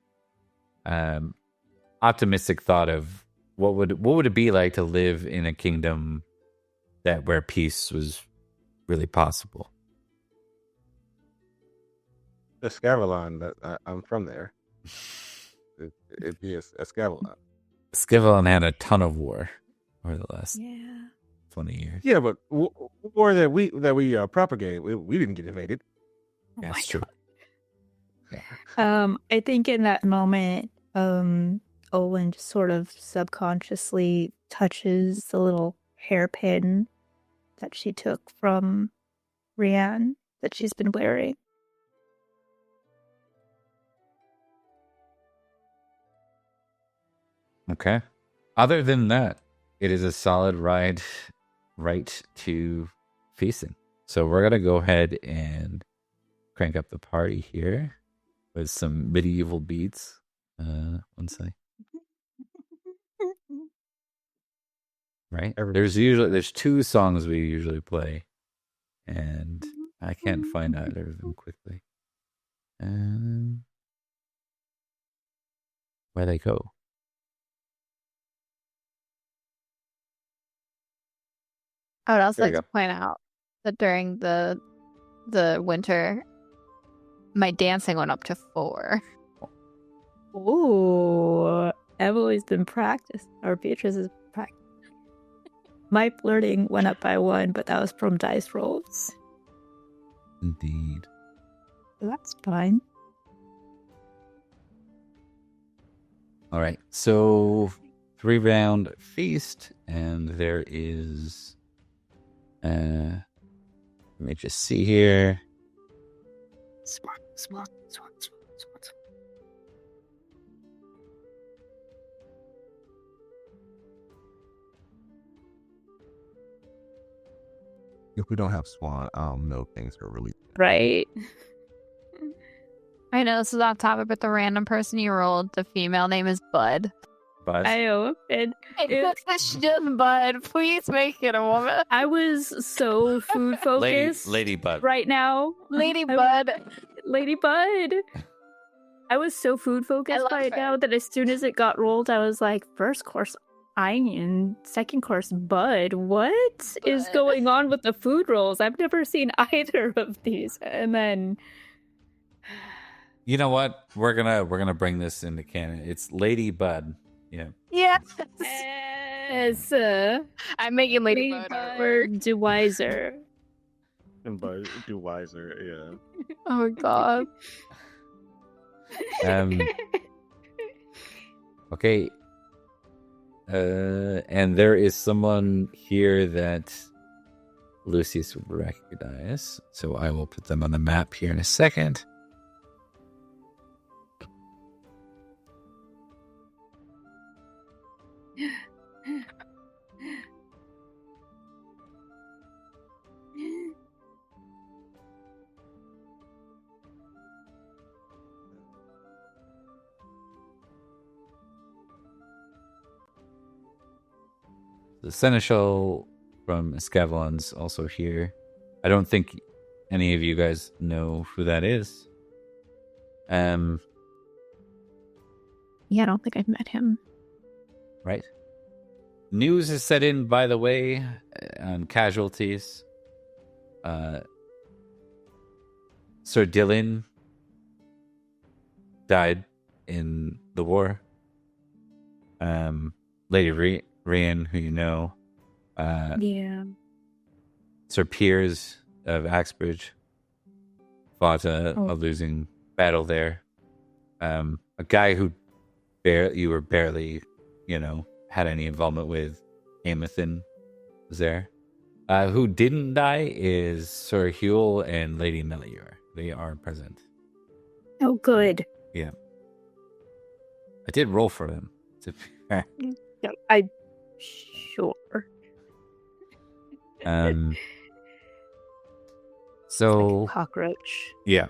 optimistic thought of what would it be like to live in a kingdom where peace was really possible. The Scavalon, I'm from there. It'd be a Scavalon. Scavalon had a ton of war over the last 20 years. Yeah, but war that we propagated, we didn't get invaded. That's true. Yeah. I think in that moment, Olin just sort of subconsciously touches the little hairpin that she took from Rianne that she's been wearing. Okay. Other than that, it is a solid ride right to feasting. So we're going to go ahead and crank up the party here with some medieval beats. One second. Right? There's two songs we usually play, and I can't find either of them quickly. Where they go? I would also like to point out that during the winter, my dancing went up to 4. Ooh, Emily's been practiced. Or Beatrice has practiced. My flirting went up by 1, but that was from dice rolls. Indeed. That's fine. All right, so 3-round feast, and there is... let me just see here. Swan. If we don't have Swan, I don't know, things are really Right. I know this is off topic, but the random person you rolled, the female name is Bud. Bud? I know. It's just Bud. Please make it a woman. I was so food focused. Lady Bud. Right now. Lady Bud. Lady Bud. I was so food focused right now that as soon as it got rolled, I was like, first course onion, second course bud. What is going on with the food rolls? I've never seen either of these. And then you know what? We're gonna bring this into canon. It's Lady Bud. Yeah. Yes. Yes. I'm making Lady Bud artwork. DeWiser. And by DeWiser, yeah. Oh my god. Okay. And there is someone here that Lucius would recognize. So I will put them on the map here in a second. The Seneschal from Escavalon's also here. I don't think any of you guys know who that is. Yeah, I don't think I've met him. Right. News is set in, by the way. on casualties. Sir Dylan died in the war. Lady Rian, who you know. Yeah. Sir Piers of Axbridge fought a losing battle there. A guy who you were barely, had any involvement with, Amethan, was there. Who didn't die is Sir Huel and Lady Melior. They are present. Oh, good. Yeah. I did roll for them. Yeah, I sure. So Like a cockroach. yeah,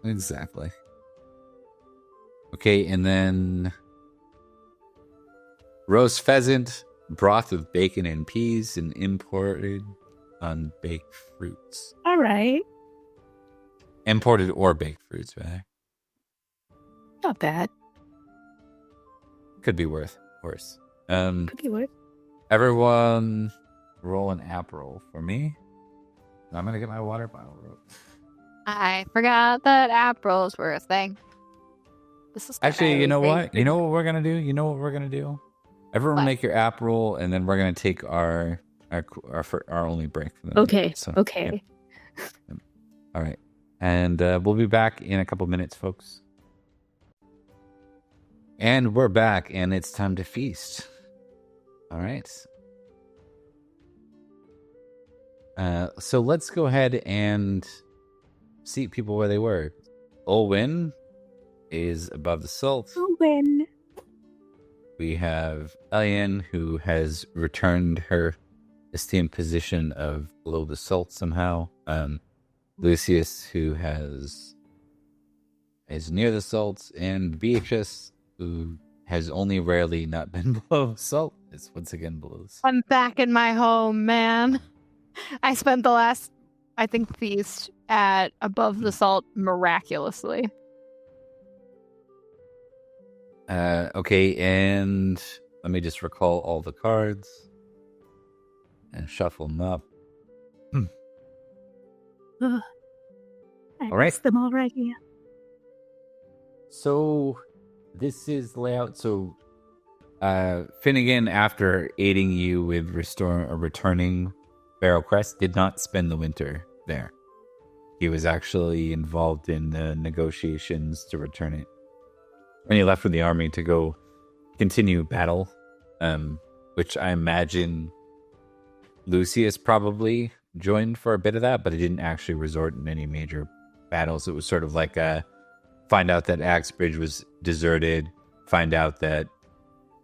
exactly. Okay, and then roast pheasant, broth with bacon and peas, and imported unbaked fruits. All right. Imported or baked fruits, rather. Not bad. Could be worse. Could be worse. Everyone roll an app roll for me. I'm going to get my water bottle. I forgot that app rolls were a thing. This is Actually, you know what? You know what we're going to do? Everyone make your app roll, and then we're going to take our only break. For them. Okay. So, okay. Yeah. All right. And we'll be back in a couple minutes, folks. And we're back, and it's time to feast. All right. So let's go ahead and seat people where they were. Olwyn is above the salt. Olwyn. We have Elian, who has returned her esteemed position of below the salt somehow. Lucius, who is near the salt, and Beatrice, who has only rarely not been below salt, is once again below the salt. I'm back in my home, man. I spent the last, feast at above the salt miraculously. Okay, and let me just recall all the cards and shuffle them up. I All right. missed them already. So this is the layout. So Finnegan, after aiding you with returning Barrow Crest, did not spend the winter there. He was actually involved in the negotiations to return it. When he left with the army to go continue battle, which I imagine Lucius probably joined for a bit of that, but he didn't actually resort in any major battles. It was sort of like find out that Axbridge was deserted, find out that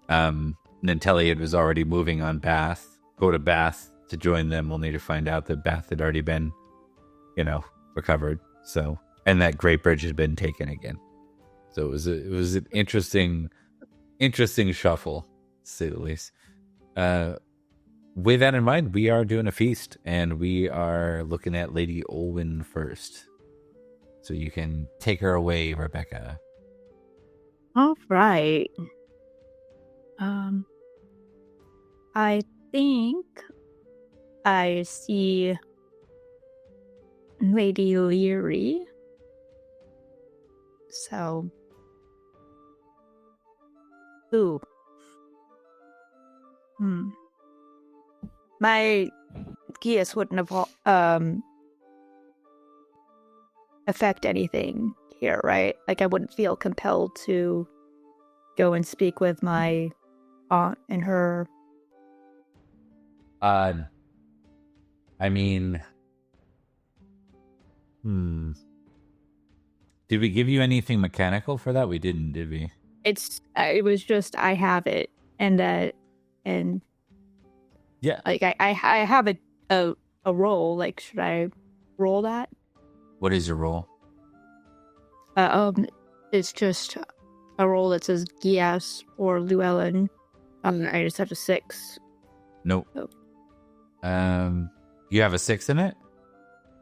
Nanteliad was already moving on Bath, go to Bath to join them, only to find out that Bath had already been, recovered. So, and that Great Bridge had been taken again. So it was an interesting shuffle, to say the least. With that in mind, we are doing a feast, and we are looking at Lady Olwyn first. So you can take her away, Rebecca. All right. I think I see Lady Leary. So, my geas wouldn't have affect anything here, right? Like I wouldn't feel compelled to go and speak with my aunt and her. Did we give you anything mechanical for that? We didn't, did we? It was just I have it, and yeah, like I have a roll. Like, should I roll that? What is your roll? It's just a roll that says Gias or Llewellyn. I just have a 6. Nope. Oh. You have a 6 in it?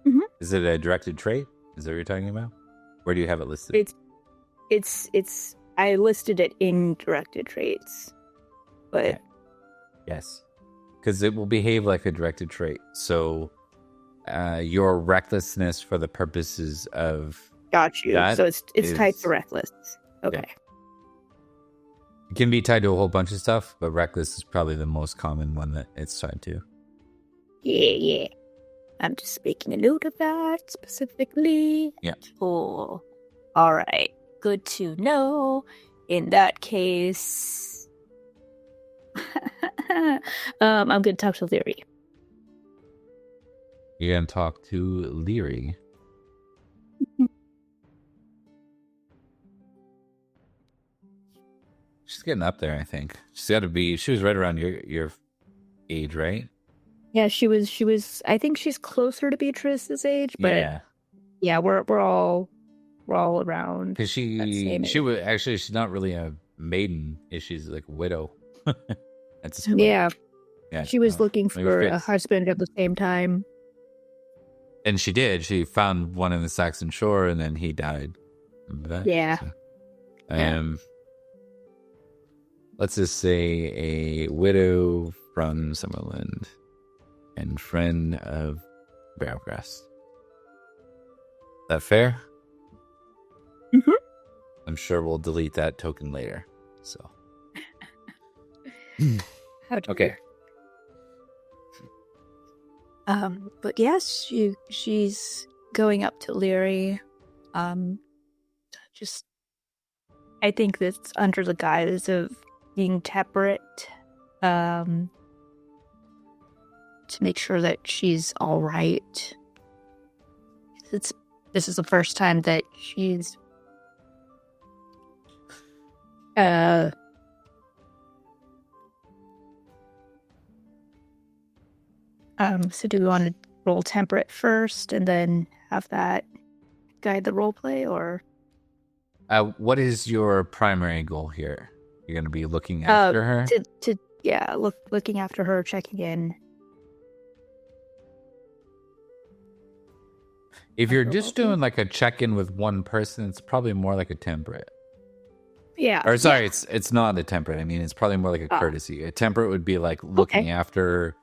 Mm-hmm. Is it a directed trait? Is that what you're talking about? Where do you have it listed? It's I listed it in directed traits, but yes. because it will behave like a directed trait. So your recklessness for the purposes of Got you. that So it's tied is- to reckless. Okay. it can be tied to a whole bunch of stuff, but reckless is probably the most common one that it's tied to. Yeah. I'm just making a note of that specifically. Yeah. Cool. All right. Good to know. In that case, I'm going to talk to Leary. You're gonna talk to Leary. She's getting up there, I think. She's got to be. She was right around your age, right? Yeah, she was. I think she's closer to Beatrice's age, but yeah, we're all around. Because she was actually, she's not really a maiden. She's like a widow. That's yeah. She was no, looking for a husband at the same time. And she did. She found one in the Saxon Shore, and then he died. Remember that? Yeah. So, let's just say a widow from Summerland and friend of Barrowgrass. That fair? Mm-hmm. I'm sure we'll delete that token later. So. Okay. But yes, she's going up to Leary. Just, I think that's under the guise of being temperate, to make sure that she's all right. This is the first time that she's so do we want to roll temperate first and then have that guide the role play, or what is your primary goal here? You're going to be looking after her? Looking after her, checking in. If you're just doing like a check-in with one person, it's probably more like a temperate. Yeah. Or sorry, it's not a temperate. I mean, it's probably more like a courtesy. A temperate would be like looking after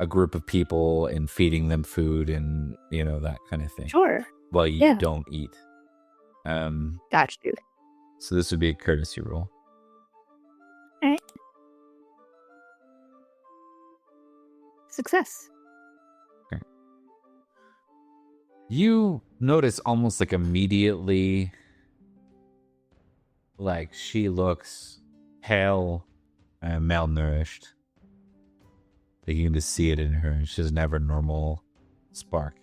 a group of people and feeding them food and, that kind of thing. Sure. While you don't eat. Got you. So this would be a courtesy roll. All right. Success. Okay. You notice almost like immediately, like she looks pale and malnourished. Like you can just see it in her. She doesn't have her normal spark.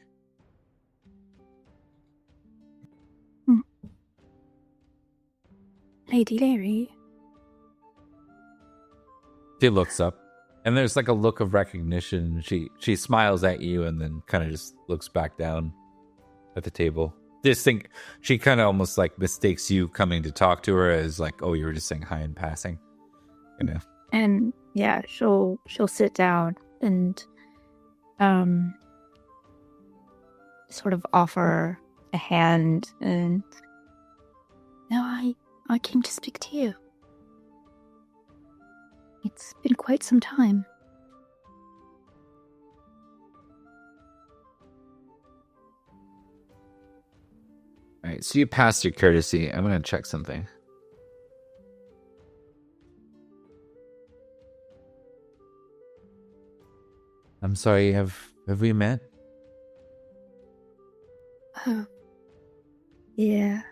Lady Leary. She looks up, and there's like a look of recognition. She smiles at you, and then kind of just looks back down at the table. She kind of almost like mistakes you coming to talk to her as like, oh, you were just saying hi in passing, And yeah, she'll sit down and sort of offer a hand, and no, I came to speak to you. It's been quite some time. All right, so you passed your courtesy. I'm going to check something. I'm sorry, have we met? Oh, yeah.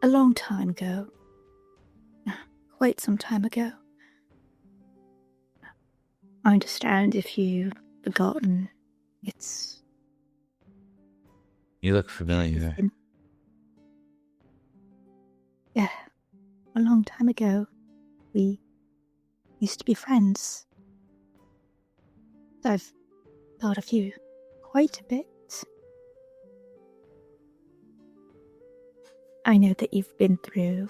A long time ago. Quite some time ago. I understand if you've forgotten. You look familiar. Yeah. A long time ago. We used to be friends. I've thought of you quite a bit. I know that you've been through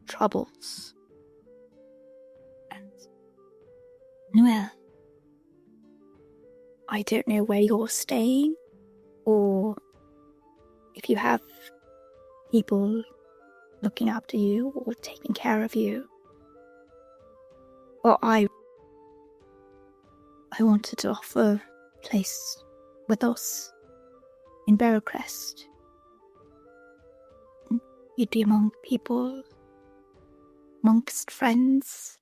troubles. And, well, I don't know where you're staying, or if you have people looking after you or taking care of you. Well, I I wanted to offer a place with us in Barrowcrest. You'd be among people, amongst friends.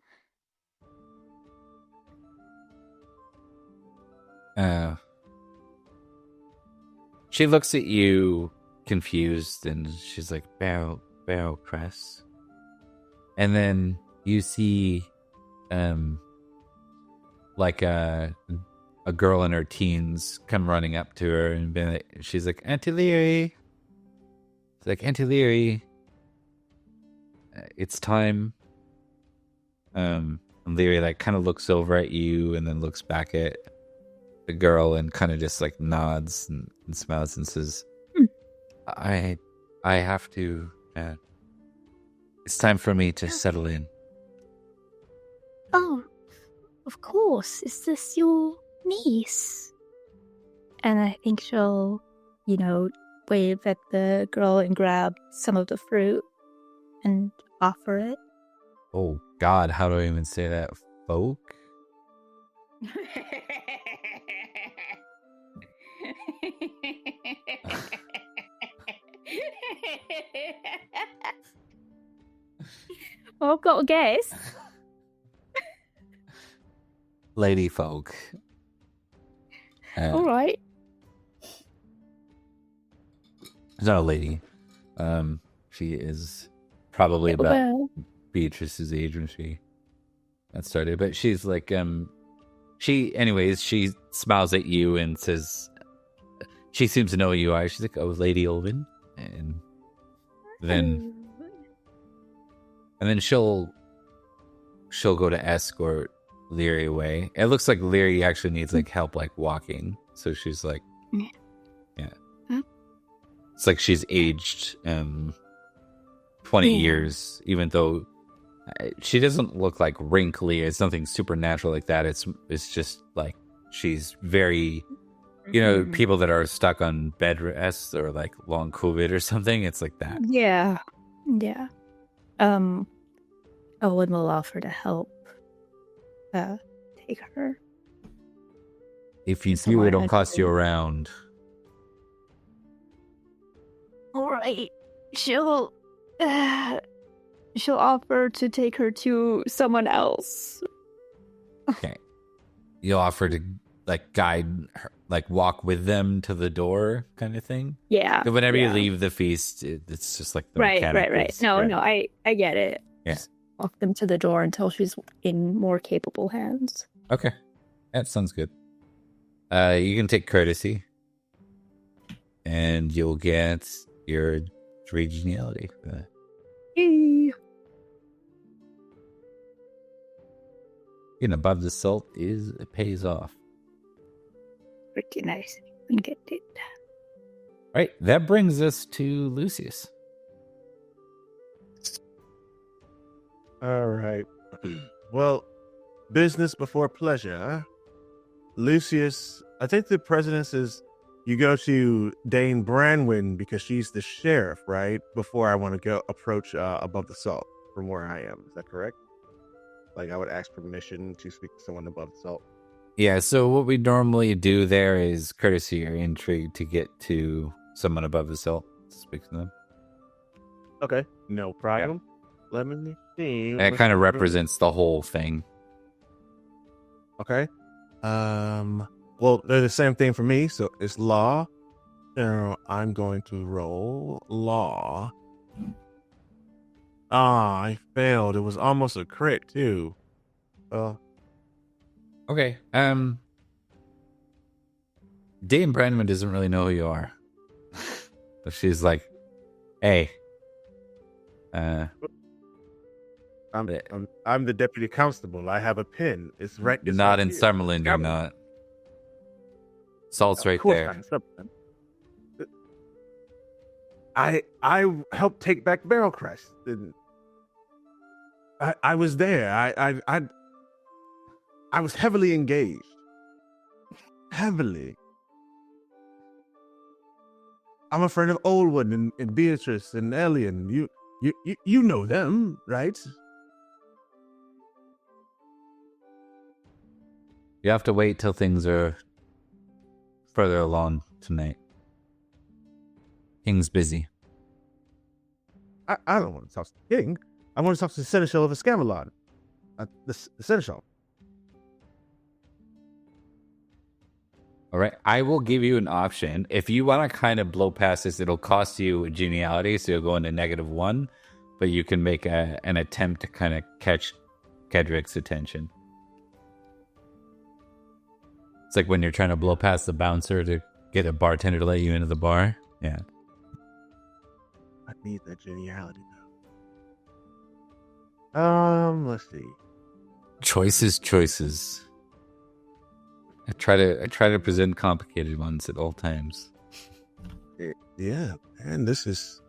She looks at you confused and she's like, Barrowcrest. And then you see like a girl in her teens come running up to her and she's like, Auntie Leary. It's like, Auntie Leary, it's time. And Leary like kind of looks over at you and then looks back at the girl and kind of just like nods and smiles and says, I have to, it's time for me to settle in. Oh, of course. Is this your niece? And I think she'll, wave at the girl and grab some of the fruit and offer it. Oh, God, how do I even say that? Folk? Oh, I've got a guess. Lady folk. All right. She's not a lady. She is probably about Beatrice's age when she got started. But she's like, she smiles at you and says, she seems to know who you are. She's like, oh, Lady Olvin. And then she'll go to escort Leary away. It looks like Leary actually needs like help like walking. So she's like, yeah. It's like she's aged 20 years, even though she doesn't look like wrinkly. It's nothing supernatural like that. It's just like she's very, people that are stuck on bed rest or like long COVID or something. It's like that. Yeah. Owen will offer to help take her. If you do, it'll cost you around. All right. She'll offer to take her to someone else. Okay. You'll offer to like guide her, like walk with them to the door kind of thing? Yeah. So whenever you leave the feast, it's just like the right. mechanic. No, I get it. Yeah. Just walk them to the door until she's in more capable hands. Okay. That sounds good. You can take courtesy. And you'll get your 3 geniality for that. Yay. Above the salt pays off. Pretty nice. You can get it. All right, that brings us to Lucius. All right. Well, business before pleasure, huh? Lucius, I think the precedence is you go to Dane Branwyn because she's the sheriff, right? Before I want to go approach above the salt from where I am. Is that correct? Like I would ask permission to speak to someone above the salt. Yeah, so what we normally do there is courtesy or intrigue to get to someone above the salt to speak to them. Okay, no problem. Yeah. Let me see. That kind of represents the whole thing. Okay. Well, they're the same thing for me, so it's law. So I'm going to roll law. I failed. It was almost a crit too. Okay. Dame Brandman doesn't really know who you are. But she's like, hey. I'm the deputy constable. I have a pin. It's right. You're not in Summerland. You're not. Salt's right there. I helped take back Barrowcrest. I was there. I was heavily engaged. Heavily. I'm a friend of Oldwood and Beatrice and Elian. You know them, right? You have to wait till things are further along tonight. King's busy. I don't want to talk to the king. I want to talk to the seneschal of Camelot. The seneschal. All right, I will give you an option. If you want to kind of blow past this, it'll cost you a geniality, so you'll go into -1, but you can make an attempt to kind of catch Kedrick's attention. It's like when you're trying to blow past the bouncer to get a bartender to let you into the bar. Yeah. I need that geniality though. Let's see. Choices. I try to present complicated ones at all times. Yeah, and this is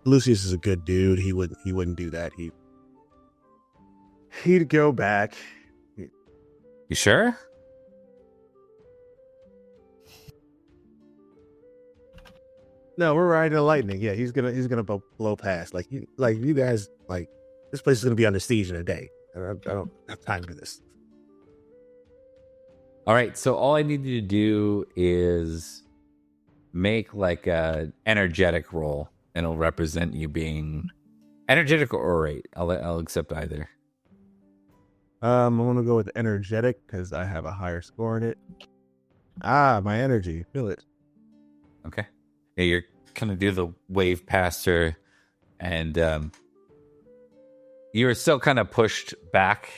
Lucius is a good dude. He wouldn't do that. He'd go back. You sure? No, we're riding the lightning. Yeah, he's gonna blow past. Like you guys, like this place is gonna be under siege in a day. I don't have time for this. All right, so all I need you to do is make like a energetic roll, and it'll represent you being energetic or orate. I'll accept either. I'm gonna go with energetic because I have a higher score in it. My energy, feel it. Okay. Yeah, you're gonna do the wave past her, and you're still kind of pushed back,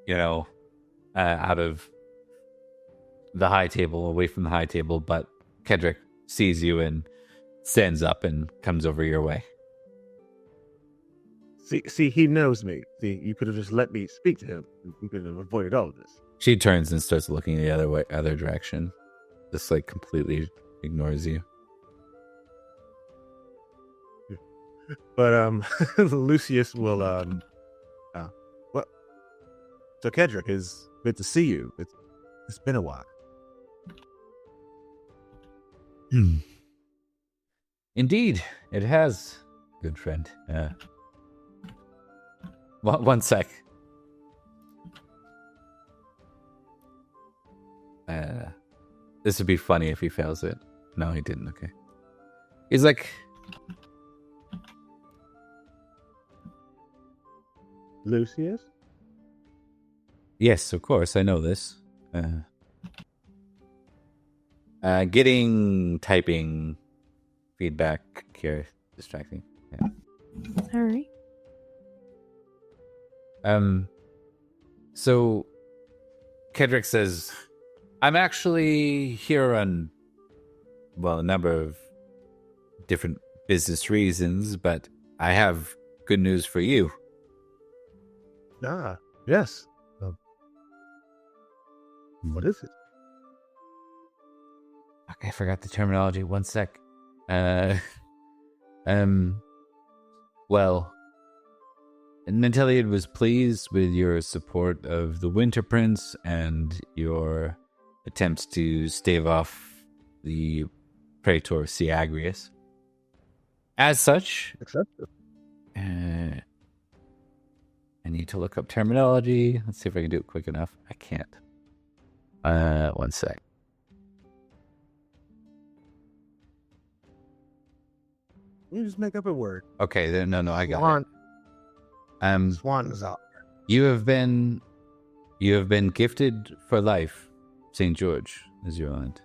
out of the high table, away from the high table, but Kedrick sees you and stands up and comes over your way. See, he knows me. See, you could have just let me speak to him. We could have avoided all of this. She turns and starts looking the other direction. Just like completely ignores you. But Lucius will what? So Kedrick, is good to see you. It's been a while. Indeed, it has, good friend. One sec. This would be funny if he fails it. No, he didn't. Okay. He's like, Lucius? yes, of course, I know this. Getting typing feedback here, distracting. Yeah. All right. So Kedrick says, I'm actually here on, a number of different business reasons, but I have good news for you. Yes. What is it? Okay, I forgot the terminology. One sec. Well, Nanteliad was pleased with your support of the Winter Prince and your attempts to stave off the Praetor Siagrius. As such, Accepted. I need to look up terminology. Let's see if I can do it quick enough. I can't. One sec. You just make up a word. Okay, no, I got it. Swan is out. You have been gifted for life. St. George is your aunt.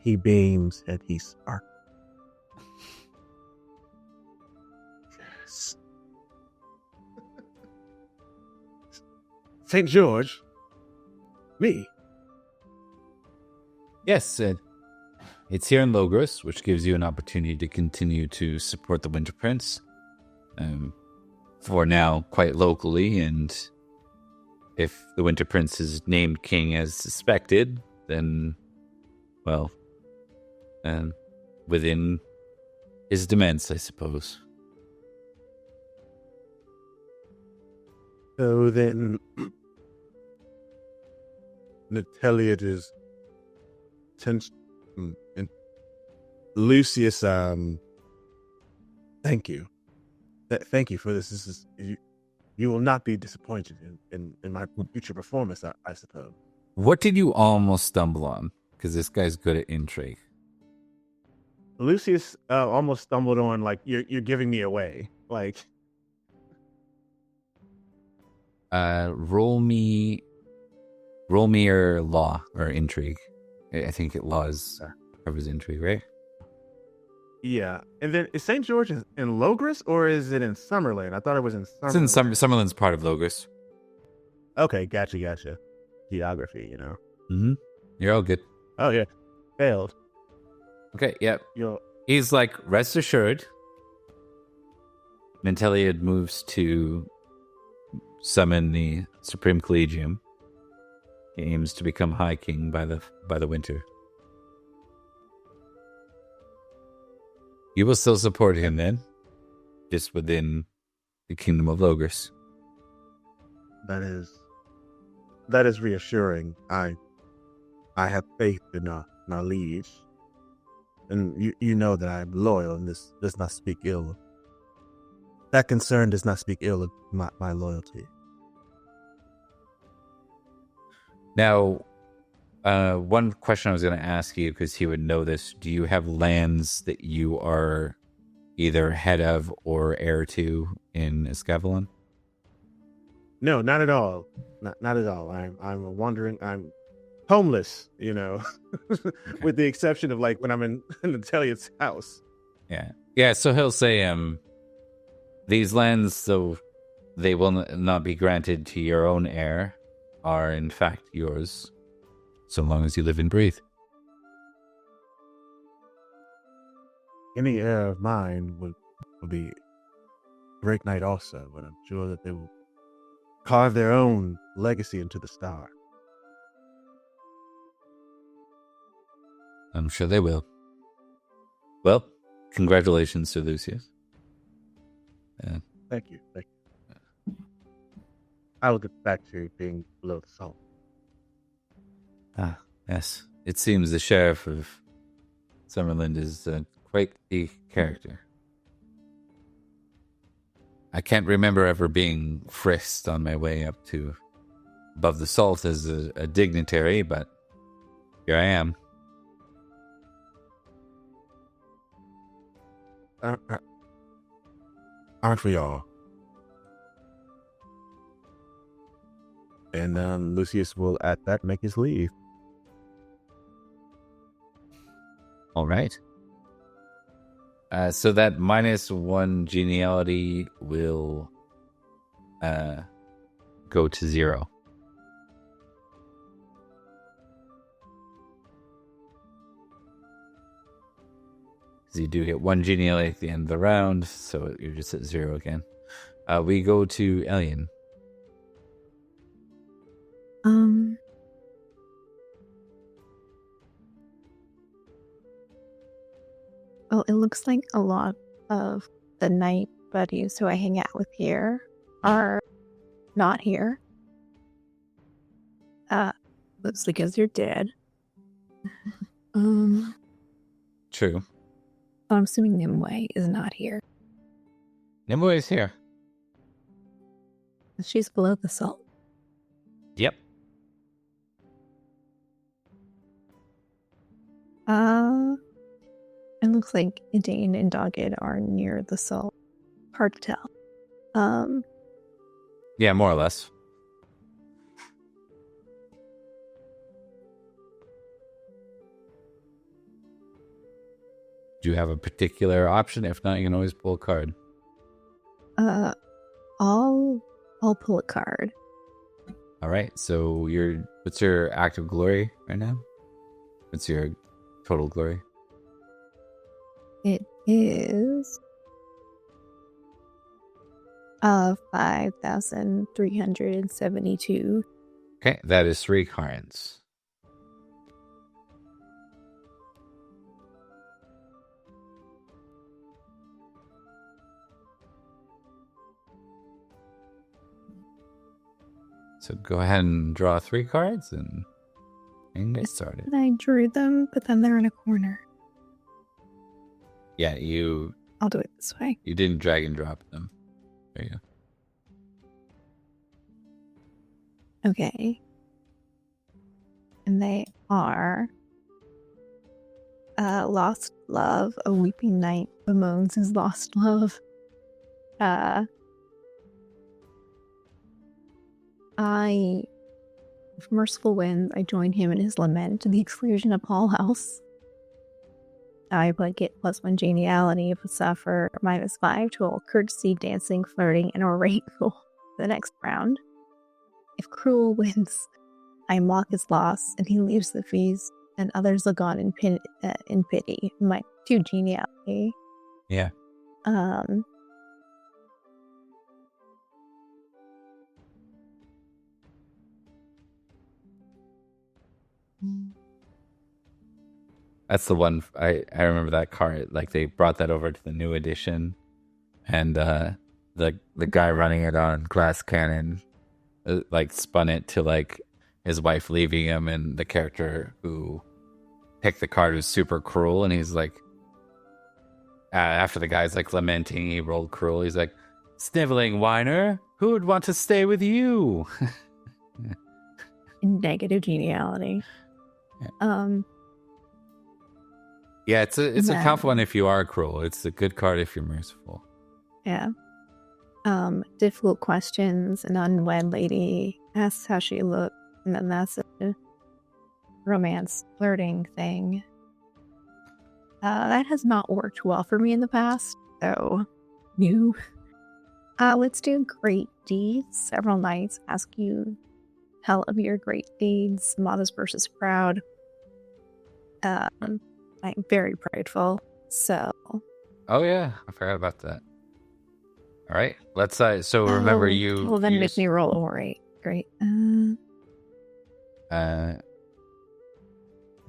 He beams and he sparkles. Yes. St. George? Me? Yes, it's here in Logros, which gives you an opportunity to continue to support the Winter Prince. For now, quite locally, and if the Winter Prince is named king as suspected, then, within his demands, I suppose. So then, Nanteliad is and Lucius. Thank you. Thank you for this. This is you will not be disappointed in my future performance, I suppose. What did you almost stumble on? Because this guy's good at intrigue. Lucius almost stumbled on, like, you're giving me away. Like, roll me your law or intrigue. I think law is covers intrigue, right? yeah. And then is St. George in Logris or is it in Summerland? I thought it was in Summerland. It's in Summerland's part of Logos. Okay, gotcha. Geography, you know. Mm-hmm. You're all good. Oh yeah, failed. Okay, yep. You'll He's like, rest assured. Menteliad moves to summon the Supreme Collegium. He aims to become High King by the winter. You will still support him then, just within the Kingdom of Logos. That is reassuring. I have faith in our liege. And you know that I'm loyal, and this does not speak ill. That concern does not speak ill of my loyalty. Now, one question I was going to ask you, because he would know this, do you have lands that you are either head of or heir to in Escavalon? No, not at all. Not at all. I'm wandering. I'm homeless, you know, with the exception of, like, when I'm in Natalia's house. Yeah. So he'll say, these lands, so they will not be granted to your own heir, are in fact yours, so long as you live and breathe. Any heir of mine will be great knight also, but I'm sure that they will carve their own legacy into the star. I'm sure they will. Well, congratulations to Lucius. Thank you. I will get back to being below the salt. Ah, yes. It seems the sheriff of Summerland is quite the character. I can't remember ever being frisked on my way up to above the salt as a dignitary, but here I am. Aren't we all? And Lucius will at that make his leave. All right. So that -1 geniality will go to 0. Because you do get 1 geniality at the end of the round, so you're just at 0 again. We go to Elian. Well, it looks like a lot of the night buddies who I hang out with here are not here. That's because you're dead. True. I'm assuming Nimue is not here. Nimue is here. She's below the salt. Yep. It looks like Dane and Dogged are near the salt. Hard to tell. Yeah, more or less. Do you have a particular option? If not, you can always pull a card. I'll pull a card. All right. So what's your active glory right now? What's your total glory? It is 5,372. Okay, that is 3 cards. So go ahead and draw 3 cards and get started. I drew them, but then they're in a corner. Yeah, I'll do it this way. You didn't drag and drop them. There you go. Okay. And they are Lost Love, a weeping knight bemoans his lost love. With merciful winds, I join him in his lament to the exclusion of all else. I get +1 geniality if a suffer, -5 to all courtesy, dancing, flirting, and orate for the next round. If cruel wins, I mock his loss, and he leaves the feast, and others look on in pity. My 2 geniality. Yeah. That's the one. I remember that card. Like, they brought that over to the new edition, and the guy running it on glass cannon, like, spun it to like his wife leaving him, and the character who picked the card was super cruel, and he's like, after the guy's like lamenting, he rolled cruel. He's like, sniveling whiner, who would want to stay with you? Negative geniality. Yeah. Yeah, it's a tough one if you are cruel. It's a good card if you're merciful. Yeah. Difficult questions. An unwed lady asks how she looks, and then that's a romance flirting thing. That has not worked well for me in the past, so new. Let's do great deeds. Several knights ask you tell of your great deeds. Modest versus proud. I'm very prideful, so. Oh yeah, I forgot about that. All right, let's. So remember you. Well, then make me roll orate. Great. Do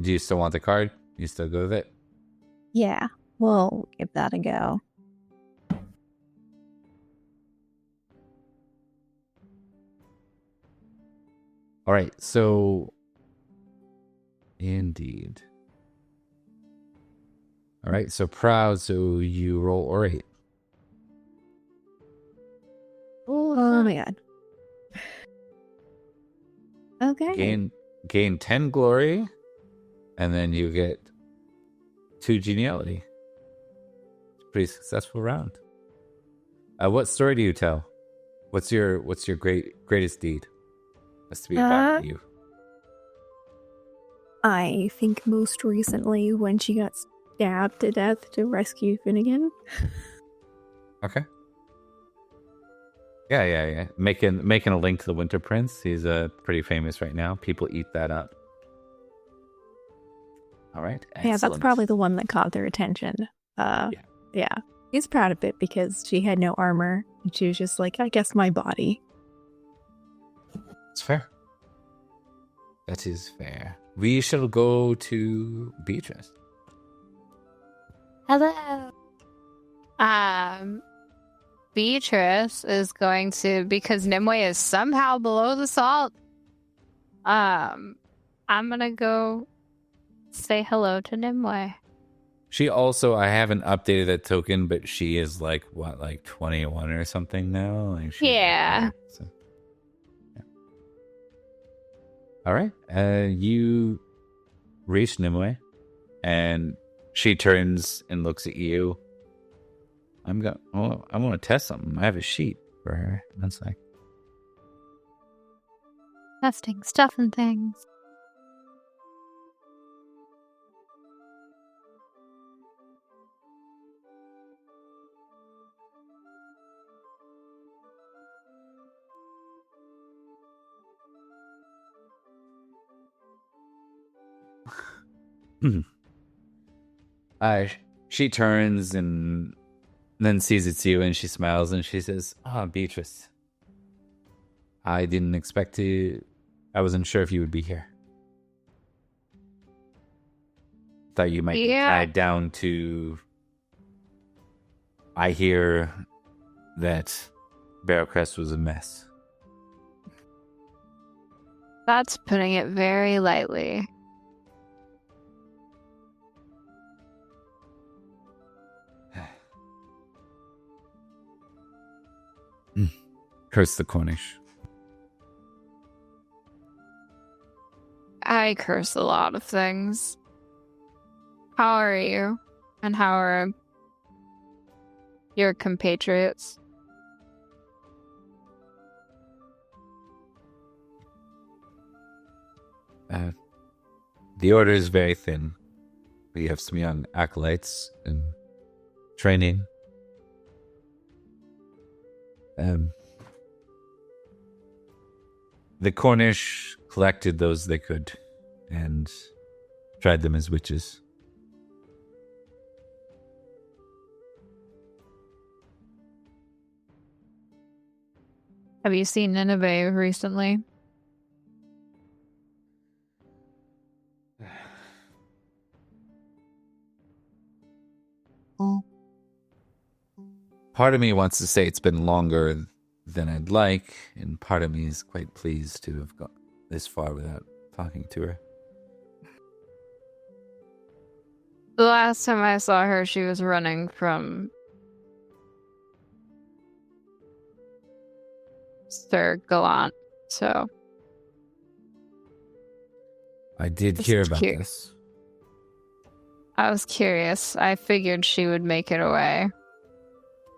you still want the card? You still go with it? Yeah, we'll give that a go. All right, so indeed. All right, so proud. So you roll orate. Oh my god. Okay. Gain 10 glory, and then you get 2 geniality. It's a pretty successful round. What story do you tell? What's your greatest deed? Has to be about you. I think most recently when she got stabbed to death to rescue Finnegan. Okay. Yeah. Making a link to the Winter Prince. He's pretty famous right now. People eat that up. All right. Excellent. Yeah, that's probably the one that caught their attention. Yeah. He's proud of it because she had no armor. And she was just like, I guess my body. It's fair. That is fair. We shall go to Beatrice. Hello. Beatrice is going to, because Nimue is somehow below the salt. I'm gonna go say hello to Nimue. She also, I haven't updated that token, but she is like 21 or something now. Like Yeah. So, yeah. All right. You reach Nimue, and she turns and looks at you. I want to test something. I have a sheet for her. That's like Testing stuff and things. She turns and then sees it's you, and she smiles and she says, Beatrice, I didn't expect to. I wasn't sure if you would be here. Thought you might be tied down to. I hear that Barrowcrest was a mess. That's putting it very lightly. Curse the Cornish. I curse a lot of things. How are you? And how are your compatriots? The order is very thin. We have some young acolytes in training. The Cornish collected those they could and tried them as witches. Have you seen Nineveh recently? Part of me wants to say it's been longer than I'd like, and part of me is quite pleased to have got this far without talking to her. The last time I saw her, she was running from Sir Gallant, so... I did hear about this. I was curious. I figured she would make it away.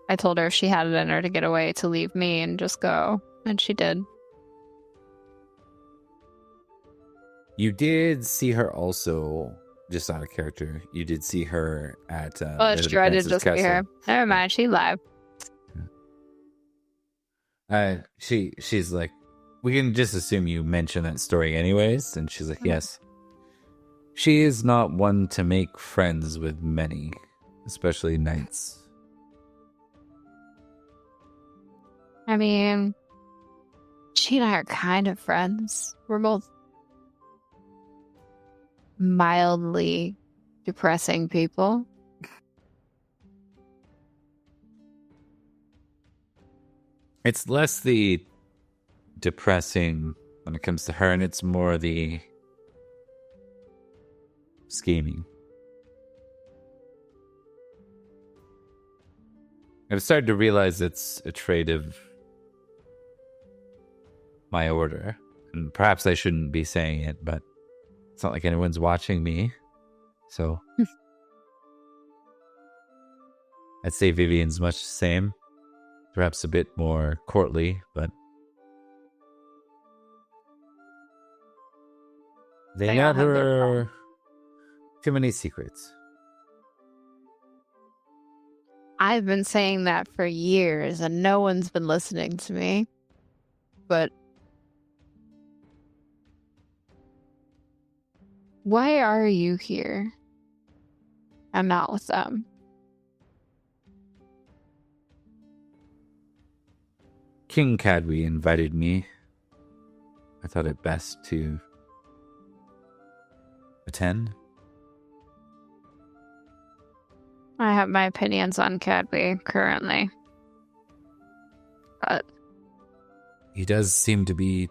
I told her if she had it in her to get away to leave me and just go, and she did. You did see her also, just out of character, you did see her at... Oh, it's true, I did just see her. Never mind, she's live. She's like, we can just assume you mentioned that story anyways, and she's like, yes. She is not one to make friends with many, especially knights. I mean, she and I are kind of friends. We're both mildly depressing people. It's less the depressing when it comes to her, and it's more the scheming. I've started to realize it's a trait of my order, and perhaps I shouldn't be saying it, but it's not like anyone's watching me, so I'd say Vivian's much the same, perhaps a bit more courtly, but they never too many secrets. I've been saying that for years, and no one's been listening to me, but why are you here and not with them? King Cadwy invited me. I thought it best to attend. I have my opinions on Cadwy currently, but he does seem to be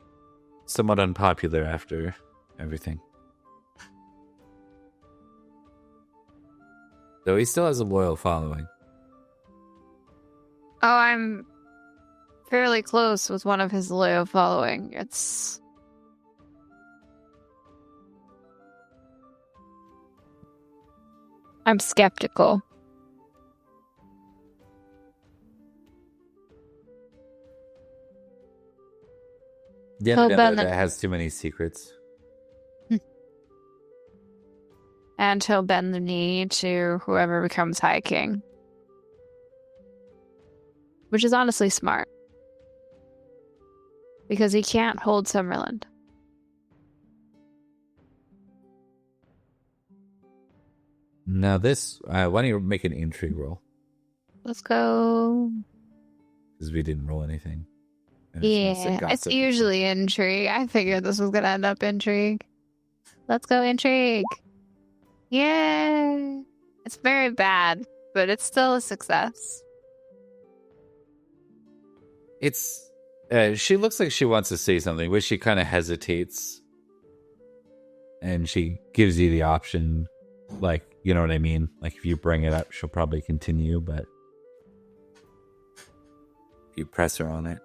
somewhat unpopular after everything. Though he still has a loyal following. Oh, I'm fairly close with one of his loyal following. I'm skeptical. The other that has too many secrets. And he'll bend the knee to whoever becomes High King. Which is honestly smart. Because he can't hold Summerland. Now this, why don't you make an intrigue roll? Let's go. Because we didn't roll anything. Yeah, it's usually intrigue. I figured this was going to end up intrigue. Let's go intrigue. Yay! It's very bad, but it's still a success. It's, she looks like she wants to say something, but she kind of hesitates. And she gives you the option, like, you know what I mean? Like, if you bring it up, she'll probably continue, but if you press her on it.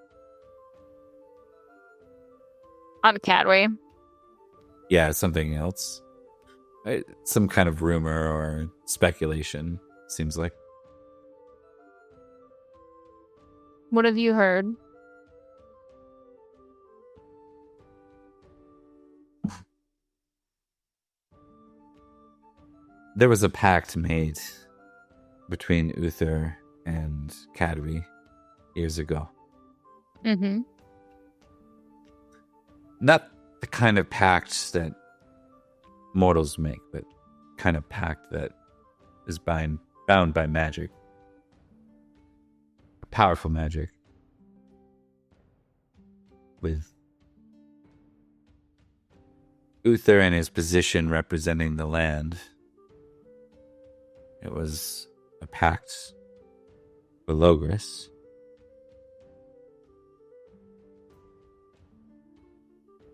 On Cadwy? Yeah, something else. Some kind of rumor or speculation, seems like. What have you heard? There was a pact made between Uther and Cadwy years ago. Mm-hmm. Not the kind of pact that mortals make, but kind of pact that is bound by magic. Powerful magic. With Uther in his position representing the land. It was a pact for Logris.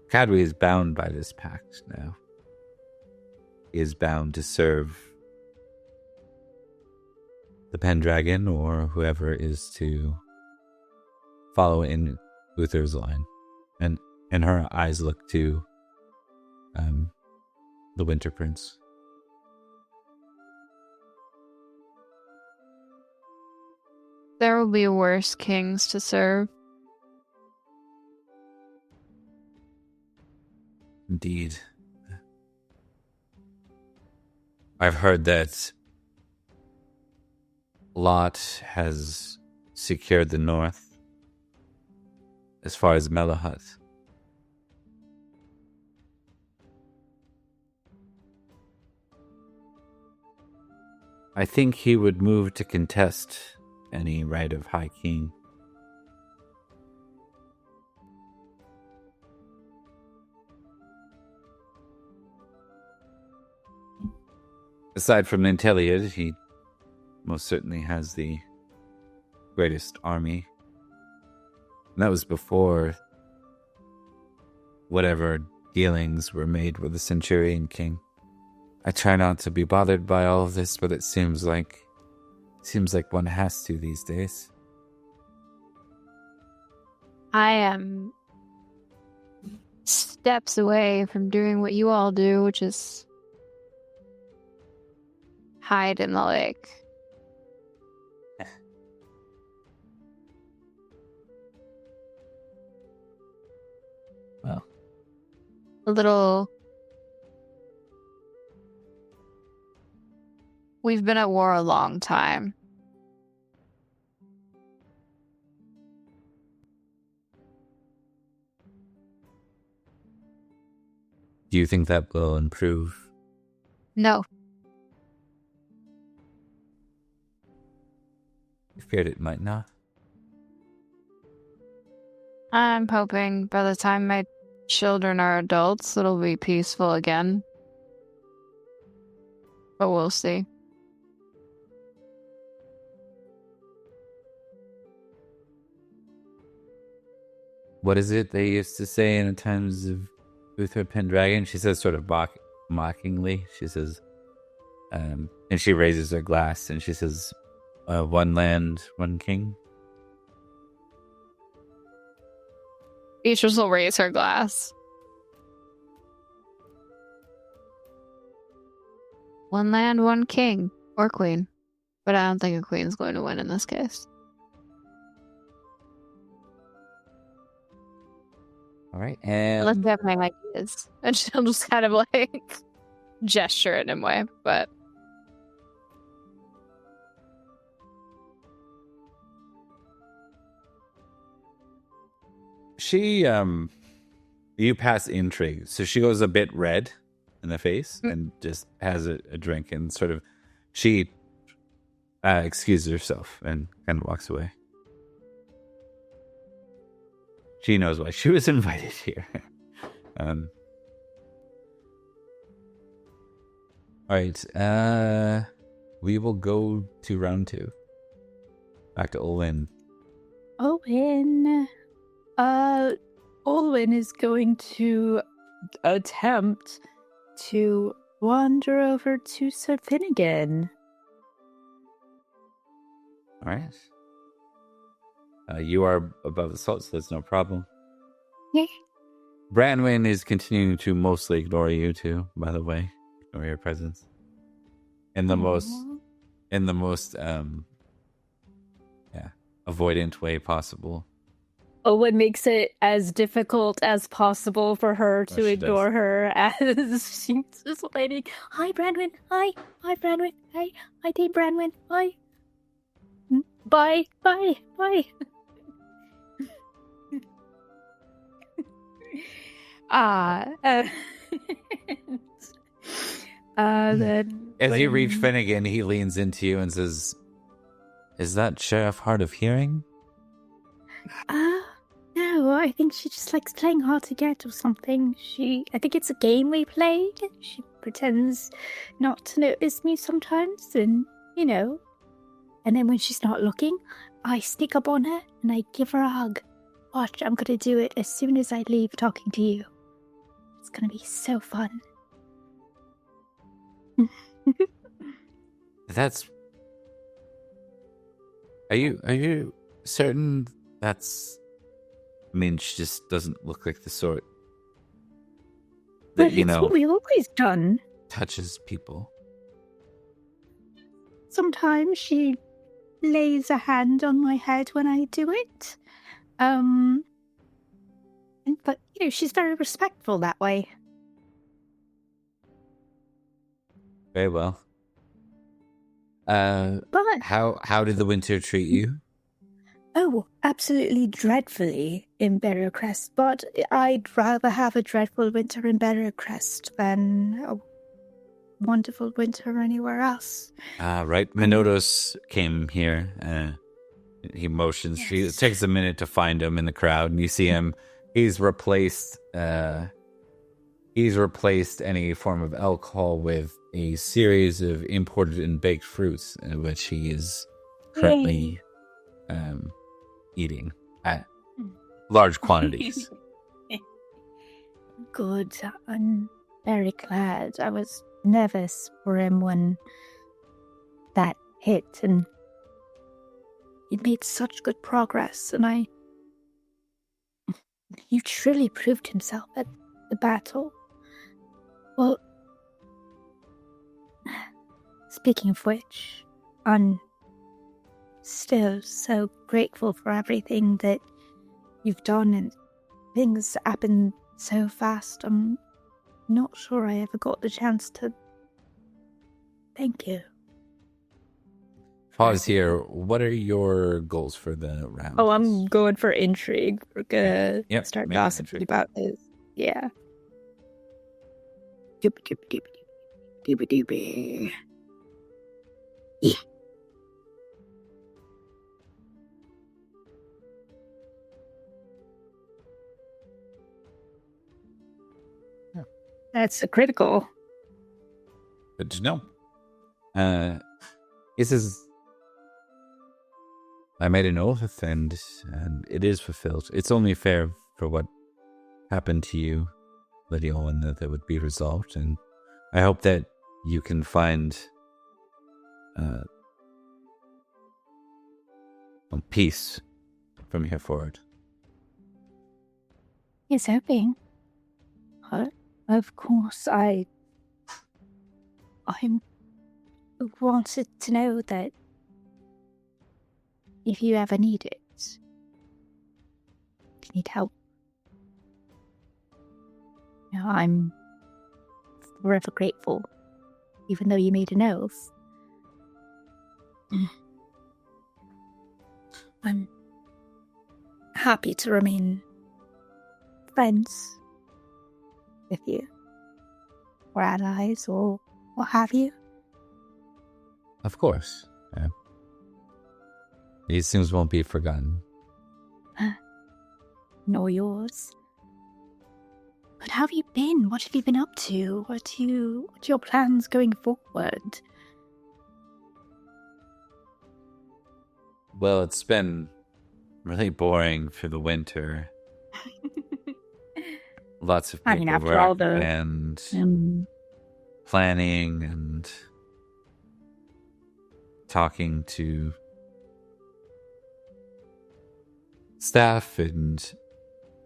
Cadwy is bound by this pact now. He is bound to serve the Pendragon or whoever is to follow in Uther's line. And her eyes look to the Winter Prince. There will be worse kings to serve. Indeed. I've heard that Lot has secured the north as far as Melahut. I think he would move to contest any right of High King. Aside from Ninteliad, he most certainly has the greatest army. And that was before whatever dealings were made with the Centurion King. I try not to be bothered by all of this, but it seems like one has to these days. I am steps away from doing what you all do, which is hide in the lake. Well, a little. We've been at war a long time. do you think that will improve? No. I feared it might not. I'm hoping by the time my children are adults, it'll be peaceful again. But we'll see. What is it they used to say in the times of Uther Pendragon? She says sort of mockingly. She says, and she raises her glass and she says, one land, one king. Beatrice will raise her glass. One land, one king. Or queen. But I don't think a queen's going to win in this case. All right, and Unless you have my ideas. And she'll just kind of like gesture in a way, but she, you pass intrigue, so she goes a bit red in the face and just has a drink and sort of, she excuses herself and kind of walks away. She knows why she was invited here. All right, we will go to round 2. Back to Olwen. Olwen is going to attempt to wander over to Sir Finnegan. All right. You are above the salt, so that's no problem. okay. Branwyn is continuing to mostly ignore you too, by the way. Ignore your presence. In the most avoidant way possible. Owen makes it as difficult as possible for her to she ignore her as she's just waiting. Hi, Branwyn. Hi, Branwyn. Hi, Dame Branwyn. Hi. Bye. Then As you reach Finnegan, he leans into you and says, "Is that Sheriff hard of hearing?" No, I think she just likes playing hard to get or something. I think it's a game we played. She pretends not to notice me sometimes, and and then when she's not looking, I sneak up on her and I give her a hug. Watch, I'm gonna do it as soon as I leave talking to you. It's gonna be so fun. That's... Are you certain that's... I mean, she just doesn't look like the sort that, But it's what we've always done. touches people. Sometimes she lays a hand on my head when I do it. But she's very respectful that way. Very well. But How did the winter treat you? oh, absolutely dreadfully in Barrowcrest. But I'd rather have a dreadful winter in Barrowcrest than a wonderful winter anywhere else. Right. Minotos came here. He motions. Yes. It takes a minute to find him in the crowd, and you see him. He's replaced any form of alcohol with a series of imported and baked fruits, which he is currently eating at large quantities. Good. I'm very glad. I was nervous for him when that hit, and he made such good progress, and he truly proved himself at the battle. Well, speaking of which, I'm still so grateful for everything that you've done, and things happen so fast. I'm not sure I ever got the chance to thank you. Pause here. What are your goals for the round? Oh, I'm going for intrigue. We're gonna start make gossiping intrigue. about this. Yeah. Doobie. Yeah. That's a critical. Good to know. This is... I made an oath, and it is fulfilled. It's only fair for what happened to you, Lady Owen, that would be resolved, and I hope that you can find peace from here forward. He's hoping. Of course, I wanted to know that if you ever need it, if you need help, I'm forever grateful, even though you made an oath. I'm happy to remain friends with you, or allies, or what have you. Of course. Yeah. These things won't be forgotten. Nor yours. But how have you been? What have you been up to? What are your plans going forward? Well, it's been really boring for the winter. Lots of paperwork after all the and planning and talking to staff and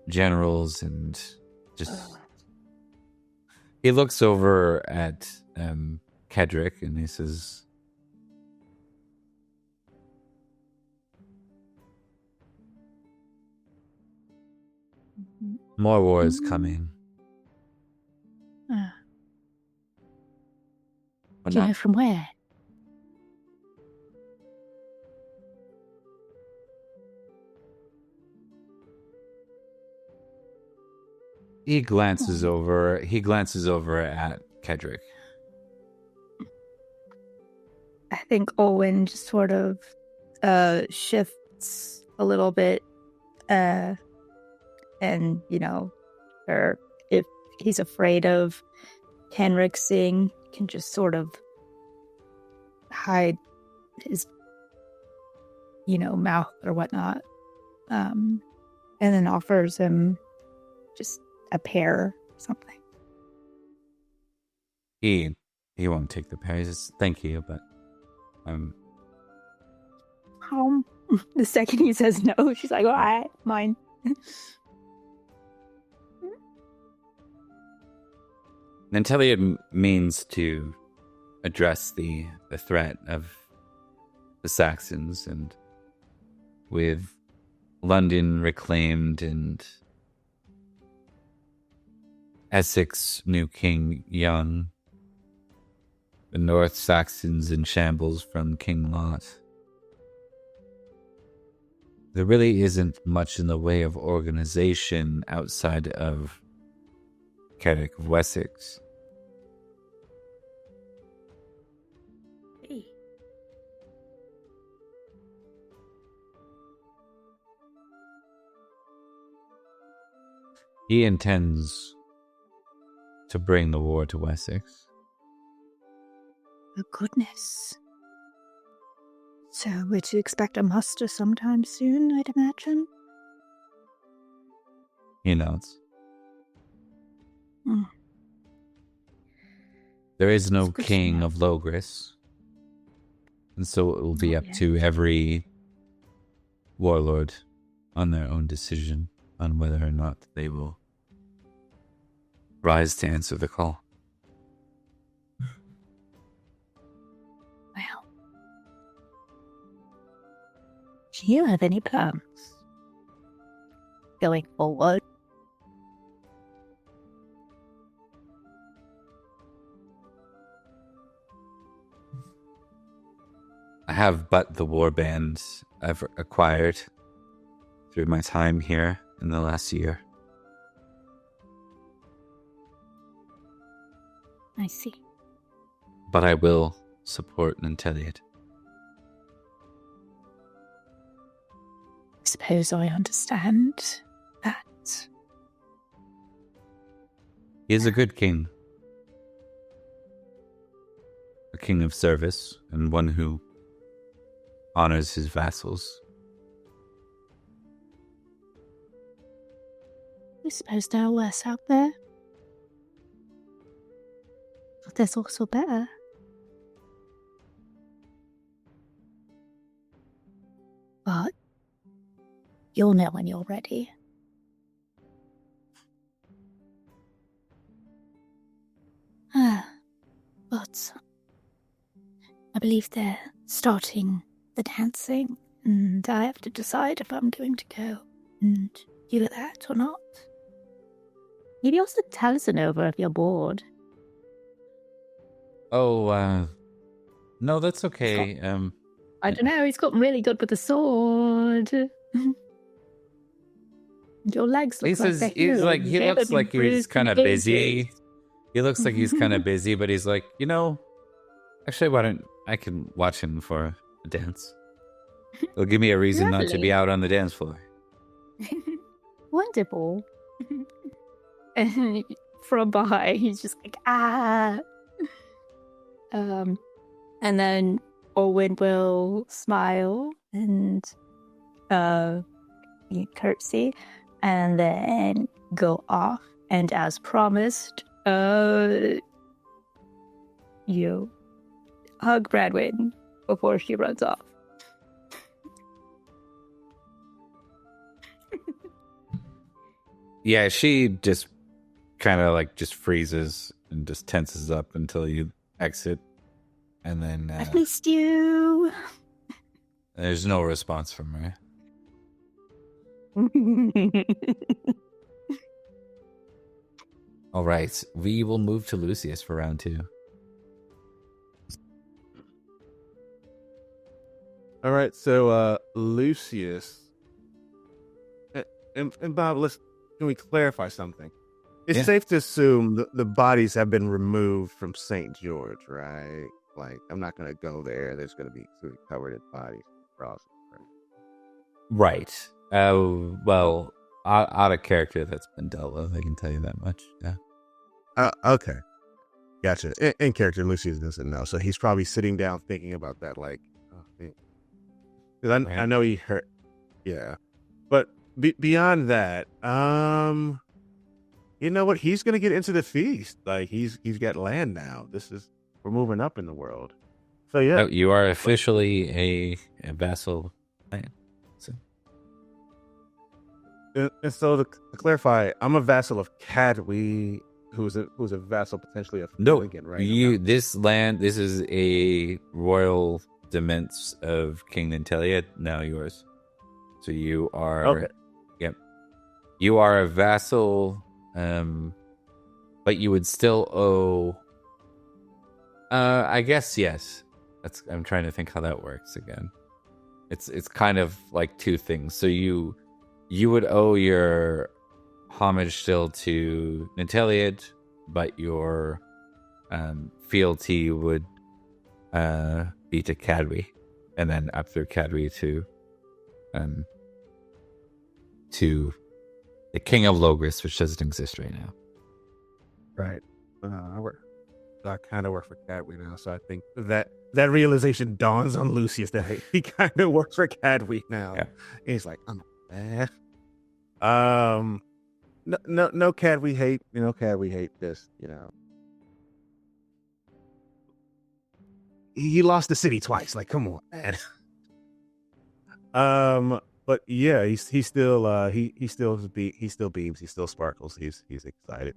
generals and just he looks over at Kedrick and he says, "More war is coming." Do you know from where? He glances over at Kedrick. I think Olwen just sort of shifts a little bit, and or if he's afraid of Kenrick seeing, can just sort of hide his mouth or whatnot, and then offers him just a pear or something. He won't take the pear. He says, "Thank you, but The second he says no, she's like, "All right, mine." Nantelia means to address the threat of the Saxons, and with London reclaimed and Essex new king young, the North Saxons in shambles from King Lot, there really isn't much in the way of organization outside of Kedrick of Wessex. He intends to bring the war to Wessex. Oh, goodness. So we're to expect a muster sometime soon, I'd imagine? He nods. Hmm. There is no That's good to king know. of Logris, and so it will be Not up yet. to every warlord on their own decision on whether or not they will rise to answer the call. Well. Do you have any plans going forward? I have but the warband I've acquired through my time here in the last year. I see. But I will support Nantelia. I suppose I understand that. He is a good king. A king of service, and one who honors his vassals. I suppose there are worse out there. But there's also better. But you'll know when you're ready. But I believe they're starting the dancing, and I have to decide if I'm going to go and do that or not. Maybe also tell us over if you're bored. Oh, no, that's okay. I don't know, he's gotten really good with the sword. Your legs look He like says they're he healed. looks like he's kind of busy. He looks like he's kind of busy, but he's like, actually, why don't I can watch him for a dance? It'll give me a reason not to Lovely. be out on the dance floor. Wonderful. And from behind, he's just like, ah. And then Owen will smile and curtsy, and then go off. And as promised, you hug Bradwin before she runs off. Yeah, she just kind of like just freezes and just tenses up until you exit, and then I missed you. there's no response from her. All right, we will move to Lucius for round 2. All right, so Lucius and Bob, can we clarify something? It's safe to assume the bodies have been removed from St. George, right? Like, I'm not going to go there. There's going to be covered in bodies. Right. Well, out of character that's been dealt with, I can tell you that much. Yeah. Okay. Gotcha. In character, Lucius doesn't know. So he's probably sitting down thinking about that, like, because I know he hurt. Yeah. But beyond that, you know what? He's going to get into the feast. Like, he's got land now. We're moving up in the world. So, yeah. Oh, you are officially a vassal clan. So. And so to clarify, I'm a vassal of Cadwy, who's a vassal potentially of Pendragon, right? This is a royal demesne of King Ninteliad, now yours. So you are, okay. Yep, you are a vassal, but you would still owe. I guess yes. I'm trying to think how that works again. It's kind of like two things. So you would owe your homage still to Ninteliad, but your fealty would be to Cadwy, and then up through Cadwy to the King of Logris, which doesn't exist right now. Right. I kind of work for Cadwy now, so I think that realization dawns on Lucius that he kind of works for Cadwy now. Yeah. And he's like, I'm bad. No Cadwy hate. Cadwy hate this. He lost the city twice. Like, come on, man. But yeah, he still beams. He still sparkles. He's excited.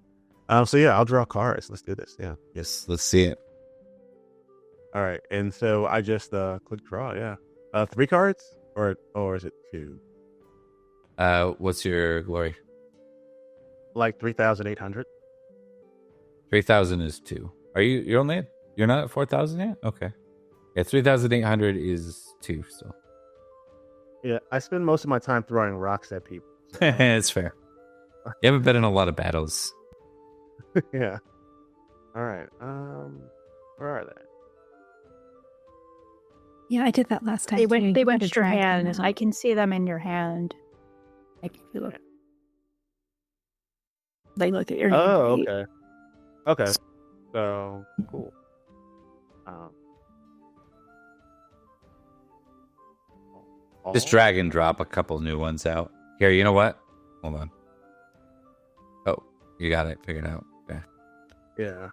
So yeah, I'll draw cards. Let's do this. Yeah. Yes, let's see it. All right, and so I just click draw. Yeah. 3 cards or is it 2? What's your glory? Like 3,800. 3,000 is 2. You're not at 4,000 yet? Okay. Yeah, 3,800 is 2 still. Yeah, I spend most of my time throwing rocks at people. So. It's fair. You haven't been in a lot of battles. Yeah. All right. Where are they? Yeah, I did that last time. They went to your hand. hand. I can see them in your hand. I can feel it. They look at your hand. Oh, okay. Okay. So cool. Just drag and drop a couple new ones out. Here, you know what? Hold on. Oh, you got it figured out. Okay. Yeah.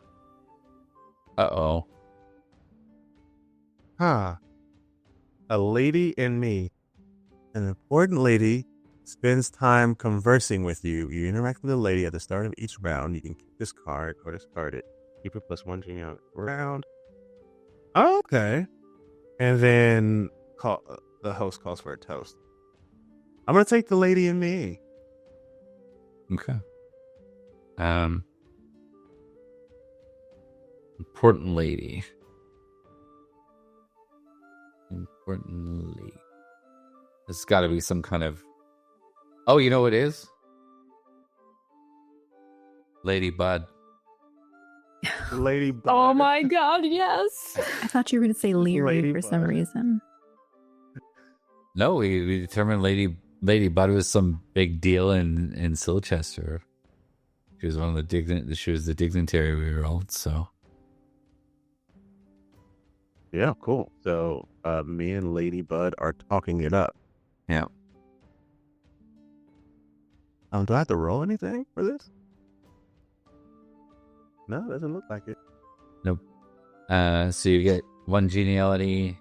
Uh-oh. Huh. A lady and me. An important lady spends time conversing with you. You interact with the lady at the start of each round. You can keep this card or discard it. Keep it +1 genie on round. Oh, okay. And then the host calls for a toast. I'm gonna take the lady and me. Okay. Important lady. Important lady. There's got to be some kind of. Oh, you know what it is? Lady Bud. Lady Bud. Oh my god, yes. I thought you were going to say Leary Lady for some Bud. reason. No, we determined Lady Bud was some big deal in Silchester. She was the dignitary we rolled, so. Yeah, cool. So me and Lady Bud are talking it up. Yeah. Do I have to roll anything for this? No, doesn't look like it. Nope. So you get 1 geniality.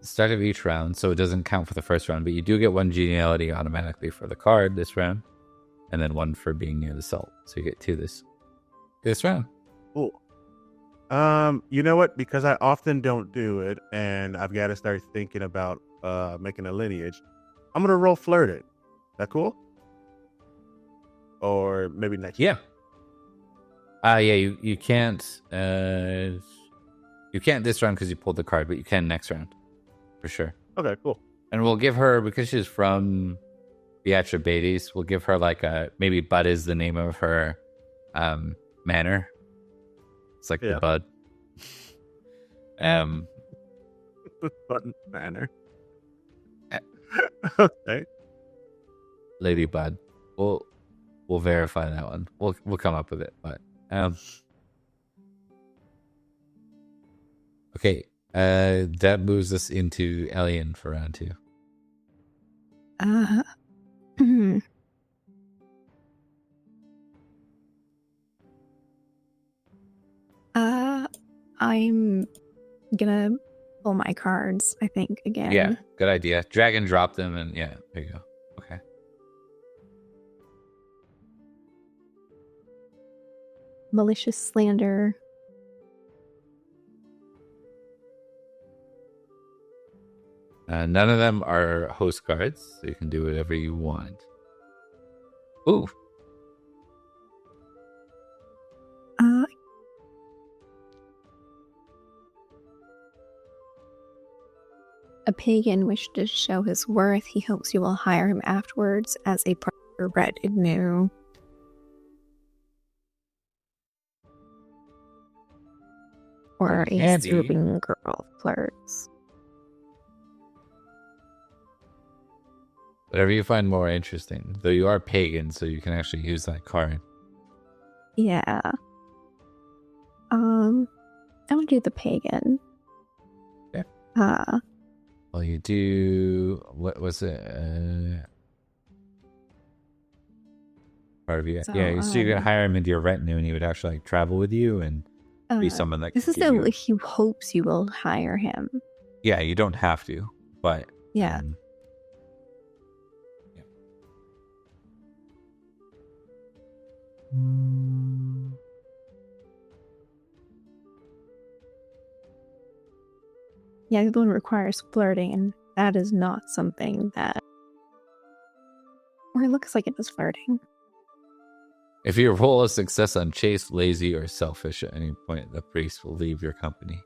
start of each round, so it doesn't count for the first round, but you do get 1 geniality automatically for the card this round, and then 1 for being near the salt. So you get 2 this round. Cool. You know what? Because I often don't do it, and I've got to start thinking about making a lineage. I'm gonna roll flirted. That cool? Or maybe next. Yeah. You can't. You can't this round because you pulled the card, but you can next round, for sure. Okay, cool. And we'll give her, because she's from the Attribades, we'll give her like maybe Bud is the name of her manor. It's like the Bud. The Bud manor. Okay. Lady Bud. We'll verify that one. We'll come up with it, but okay. That moves us into Alien for round 2. I'm gonna pull my cards, I think, again. Yeah, good idea. Drag and drop them, and yeah, there you go. Okay. Malicious slander. None of them are host cards, so you can do whatever you want. Ooh. A pagan wished to show his worth. He hopes you will hire him afterwards as a purebred Ignu. Or a serving girl flirts. Whatever you find more interesting. Though you are pagan, so you can actually use that card. Yeah. I'm gonna do the pagan. Yeah. Well, you do. What was it? Part of you. So you can hire him into your retinue, and he would actually like travel with you and be someone that. This is he hopes you will hire him. Yeah, you don't have to, but yeah. Yeah, the one requires flirting, and that is not something that. Or it looks like it is flirting. If you roll a success on chaste, lazy, or selfish at any point, the priest will leave your company.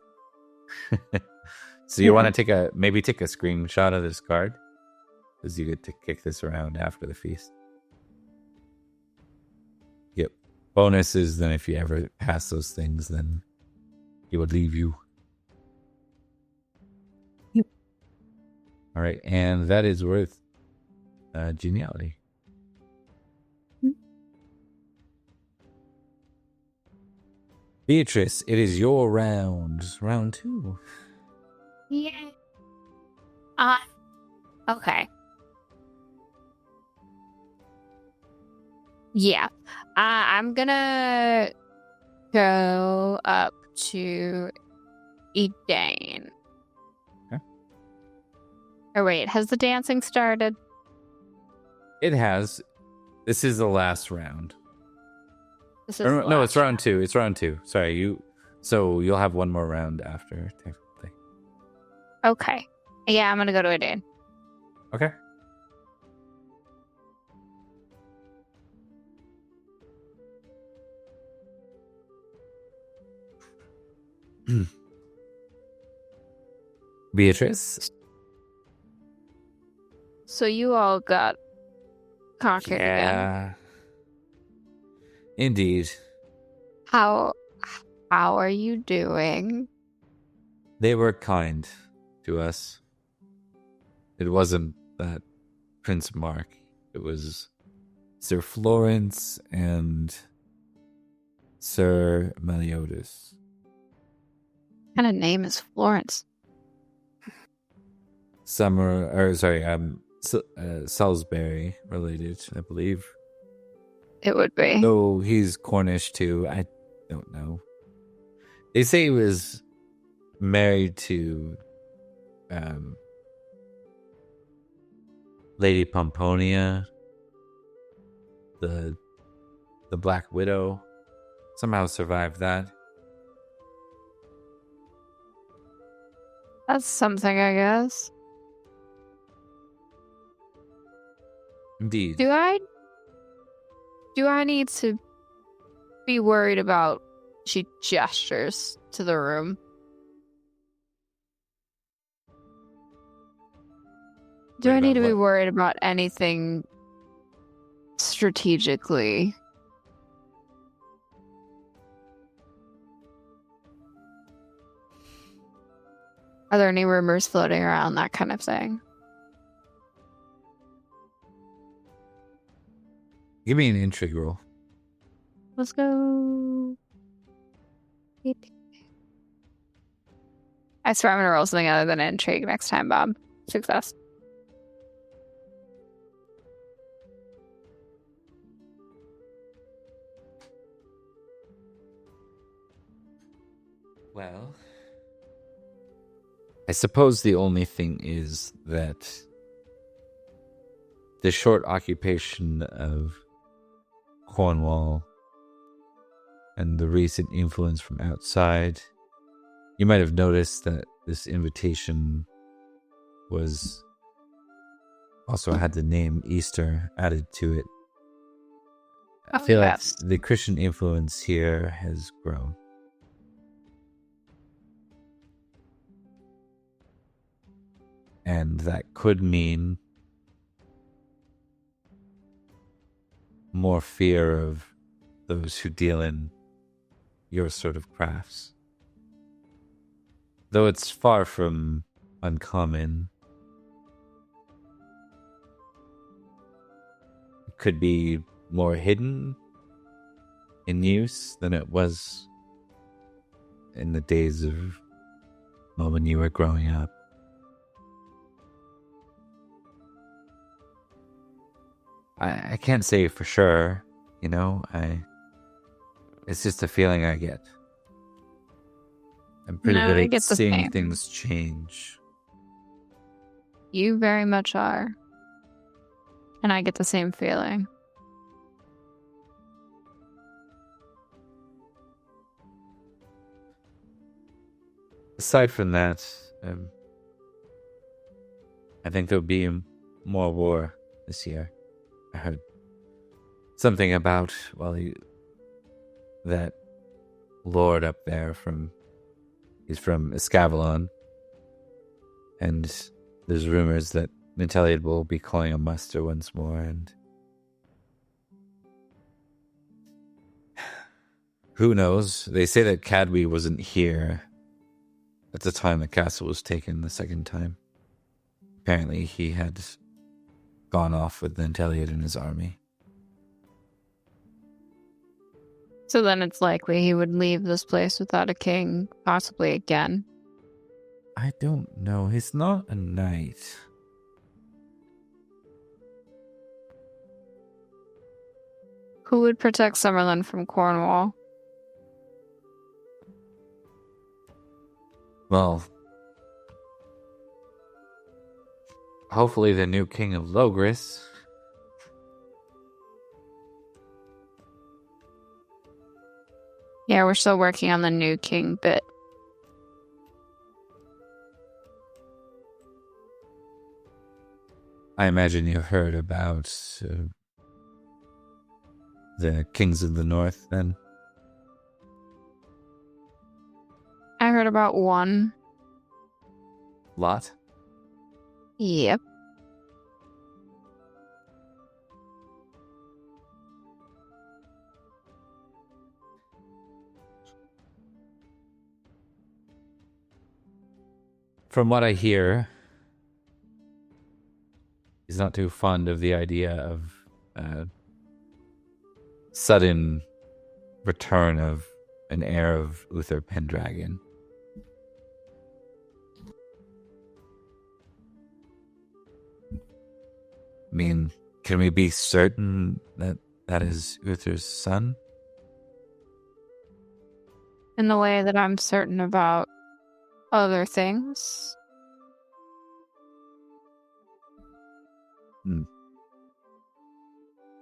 So you want to take a screenshot of this card, because you get to kick this around after the feast. Yep. Bonus is then if you ever pass those things, then he would leave you. Yep. All right, and that is worth geniality. Beatrice, it is your round. Round 2. Yeah. Okay. Yeah. I'm gonna go up to Edane. Okay. Or wait, has the dancing started? It has. This is the last round. This is No, it's round 2. It's round 2. Sorry, so you'll have one more round after, technically. Okay. Yeah, I'm gonna go to Edane. Okay. Beatrice? So you all got cocky again. Yeah. Indeed. How are you doing? They were kind to us. It wasn't that Prince Mark. It was Sir Florence and Sir Meliodas. What kind of name is Florence? Salisbury related, I believe. It would be. Though he's Cornish too. I don't know. They say he was married to Lady Pomponia, the Black Widow, somehow survived that. That's something, I guess. Indeed. Do I need to be worried about? She gestures to the room. Do I need to be worried about anything strategically? Are there any rumors floating around, that kind of thing? Give me an intrigue roll. Let's go. I swear I'm going to roll something other than intrigue next time, Bob. Success. Well, I suppose the only thing is that the short occupation of Cornwall and the recent influence from outside, you might have noticed that this invitation was also had the name Easter added to it. I feel like the Christian influence here has grown. And that could mean more fear of those who deal in your sort of crafts. Though it's far from uncommon. It could be more hidden in use than it was in the days of when you were growing up. I can't say for sure, you know, it's just a feeling I get. I'm pretty good at seeing things change. You very much are. And I get the same feeling. Aside from that, I think there'll be more war this year. I heard something about, that lord up there he's from Escavalon, and there's rumors that Natalia will be calling a muster once more, and who knows? They say that Cadwy wasn't here at the time the castle was taken the second time. Apparently he had gone off with Natalia and his army. So then it's likely he would leave this place without a king, possibly again. I don't know. He's not a knight. Who would protect Summerland from Cornwall? Well, hopefully the new king of Logris. Yeah, we're still working on the new king bit. I imagine you've heard about the kings of the north, then? I heard about one. Lot? Yep. From what I hear, he's not too fond of the idea of sudden return of an heir of Uther Pendragon. I mean, can we be certain that that is Uther's son? In the way that I'm certain about other things.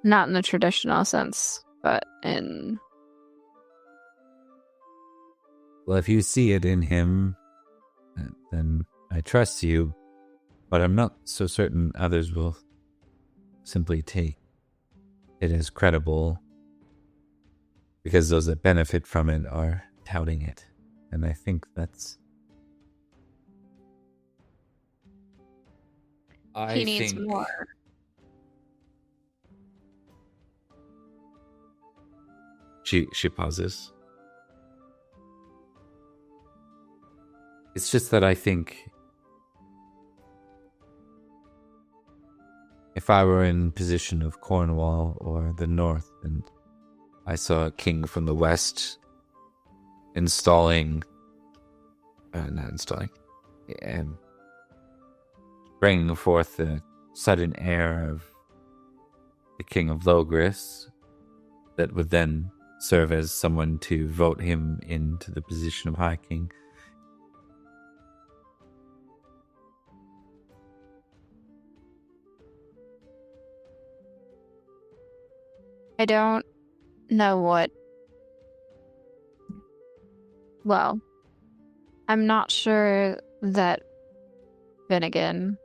Not in the traditional sense, but in... Well, if you see it in him, then I trust you, but I'm not so certain others will simply take it as credible, because those that benefit from it are touting it, and I think that's... He needs more. She pauses. It's just that I think if I were in position of Cornwall or the North and I saw a king from the West bringing forth the sudden heir of the King of Logris that would then serve as someone to vote him into the position of High King. I don't know what... Well, I'm not sure that Finnegan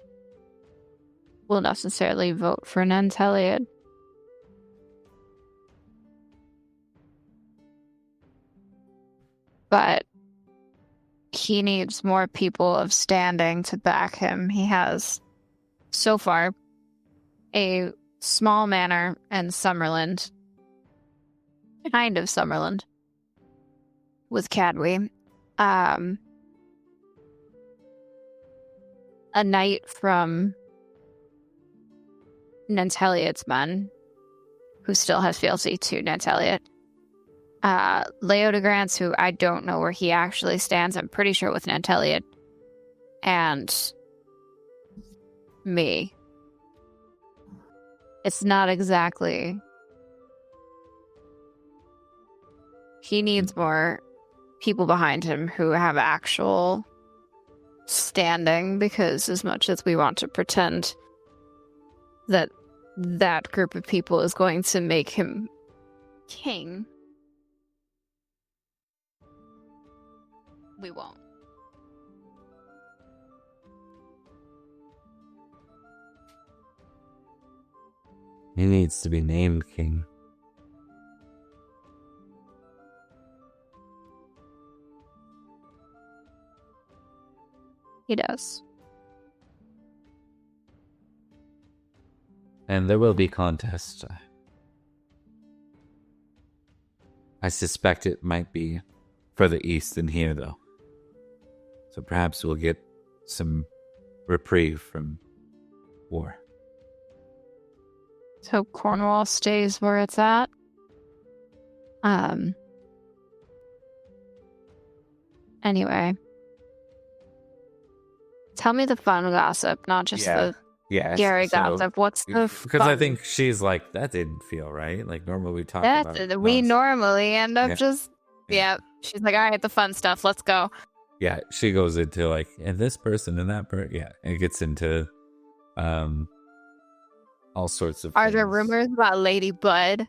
will necessarily vote for Nance Elliot. But he needs more people of standing to back him. He has, so far, a small manor in Summerland. Kind of Summerland. With Cadwy. A knight from Nance Elliot's men, who still has fealty to Nance Elliot. Leo de Grants, who I don't know where he actually stands. I'm pretty sure with Nance Elliot. And me. It's not exactly... He needs more people behind him who have actual standing, because as much as we want to pretend that that group of people is going to make him king, we won't. He needs to be named king. He does. And there will be contests. I suspect it might be further east than here, though. So perhaps we'll get some reprieve from war. So Cornwall stays where it's at. Anyway. Tell me the fun gossip, not just the Gary gossip. What's the Because I think she's like, that didn't feel right. Like, normally we talk about it. We normally end up just... Yeah. She's like, all right, the fun stuff. Let's go. Yeah, she goes into like, and this person and that person. Yeah, and it gets into all sorts of Are things. there rumors about Lady Bud?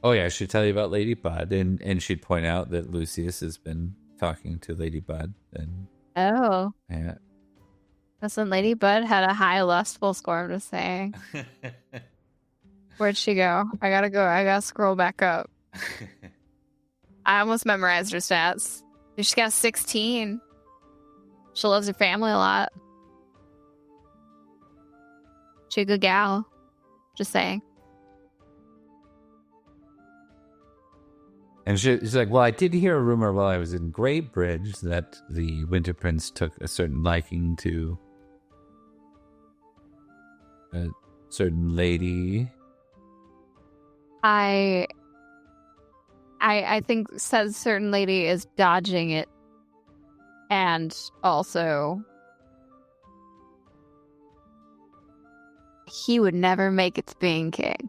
Oh, yeah, she'd tell you about Lady Bud, and she'd point out that Lucius has been talking to Lady Bud. And oh. Yeah. Listen, Lady Bud had a high lustful score, I'm just saying. Where'd she go? I gotta scroll back up. I almost memorized her stats. She's got 16. She loves her family a lot. She's a good gal. Just saying. And she's like, well, I did hear a rumor while I was in Greybridge that the Winter Prince took a certain liking to a certain lady. I think says certain lady is dodging it, and also he would never make it to being king.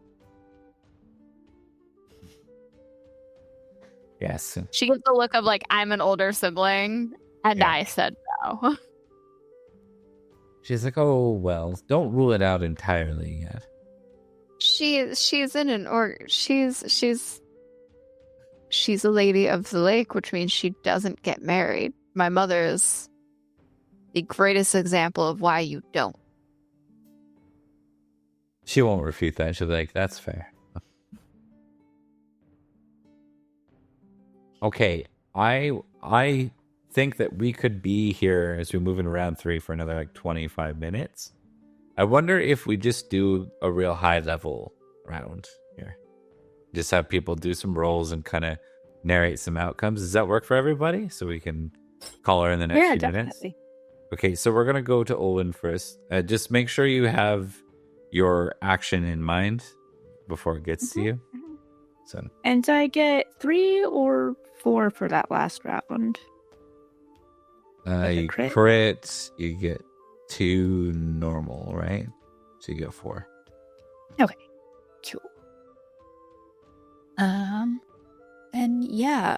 Yes. She gets the look of like, I'm an older sibling, and Yeah. I said no. She's like, oh, well, don't rule it out entirely yet. She's in an she's a lady of the lake, which means she doesn't get married. My mother is the greatest example of why you don't. She won't refute that. She'll be like, that's fair. Okay, I think that we could be here as we move into round 3 for another like 25 minutes. I wonder if we just do a real high level round here. Just have people do some rolls and kind of narrate some outcomes. Does that work for everybody? So we can call her in the next few minutes? Okay, so we're going to go to Olin first. Just make sure you have your action in mind before it gets to you. So. And I get 3 or 4 for that last round. You crit, you get 2 normal, right? So you get 4. Okay, cool. And yeah,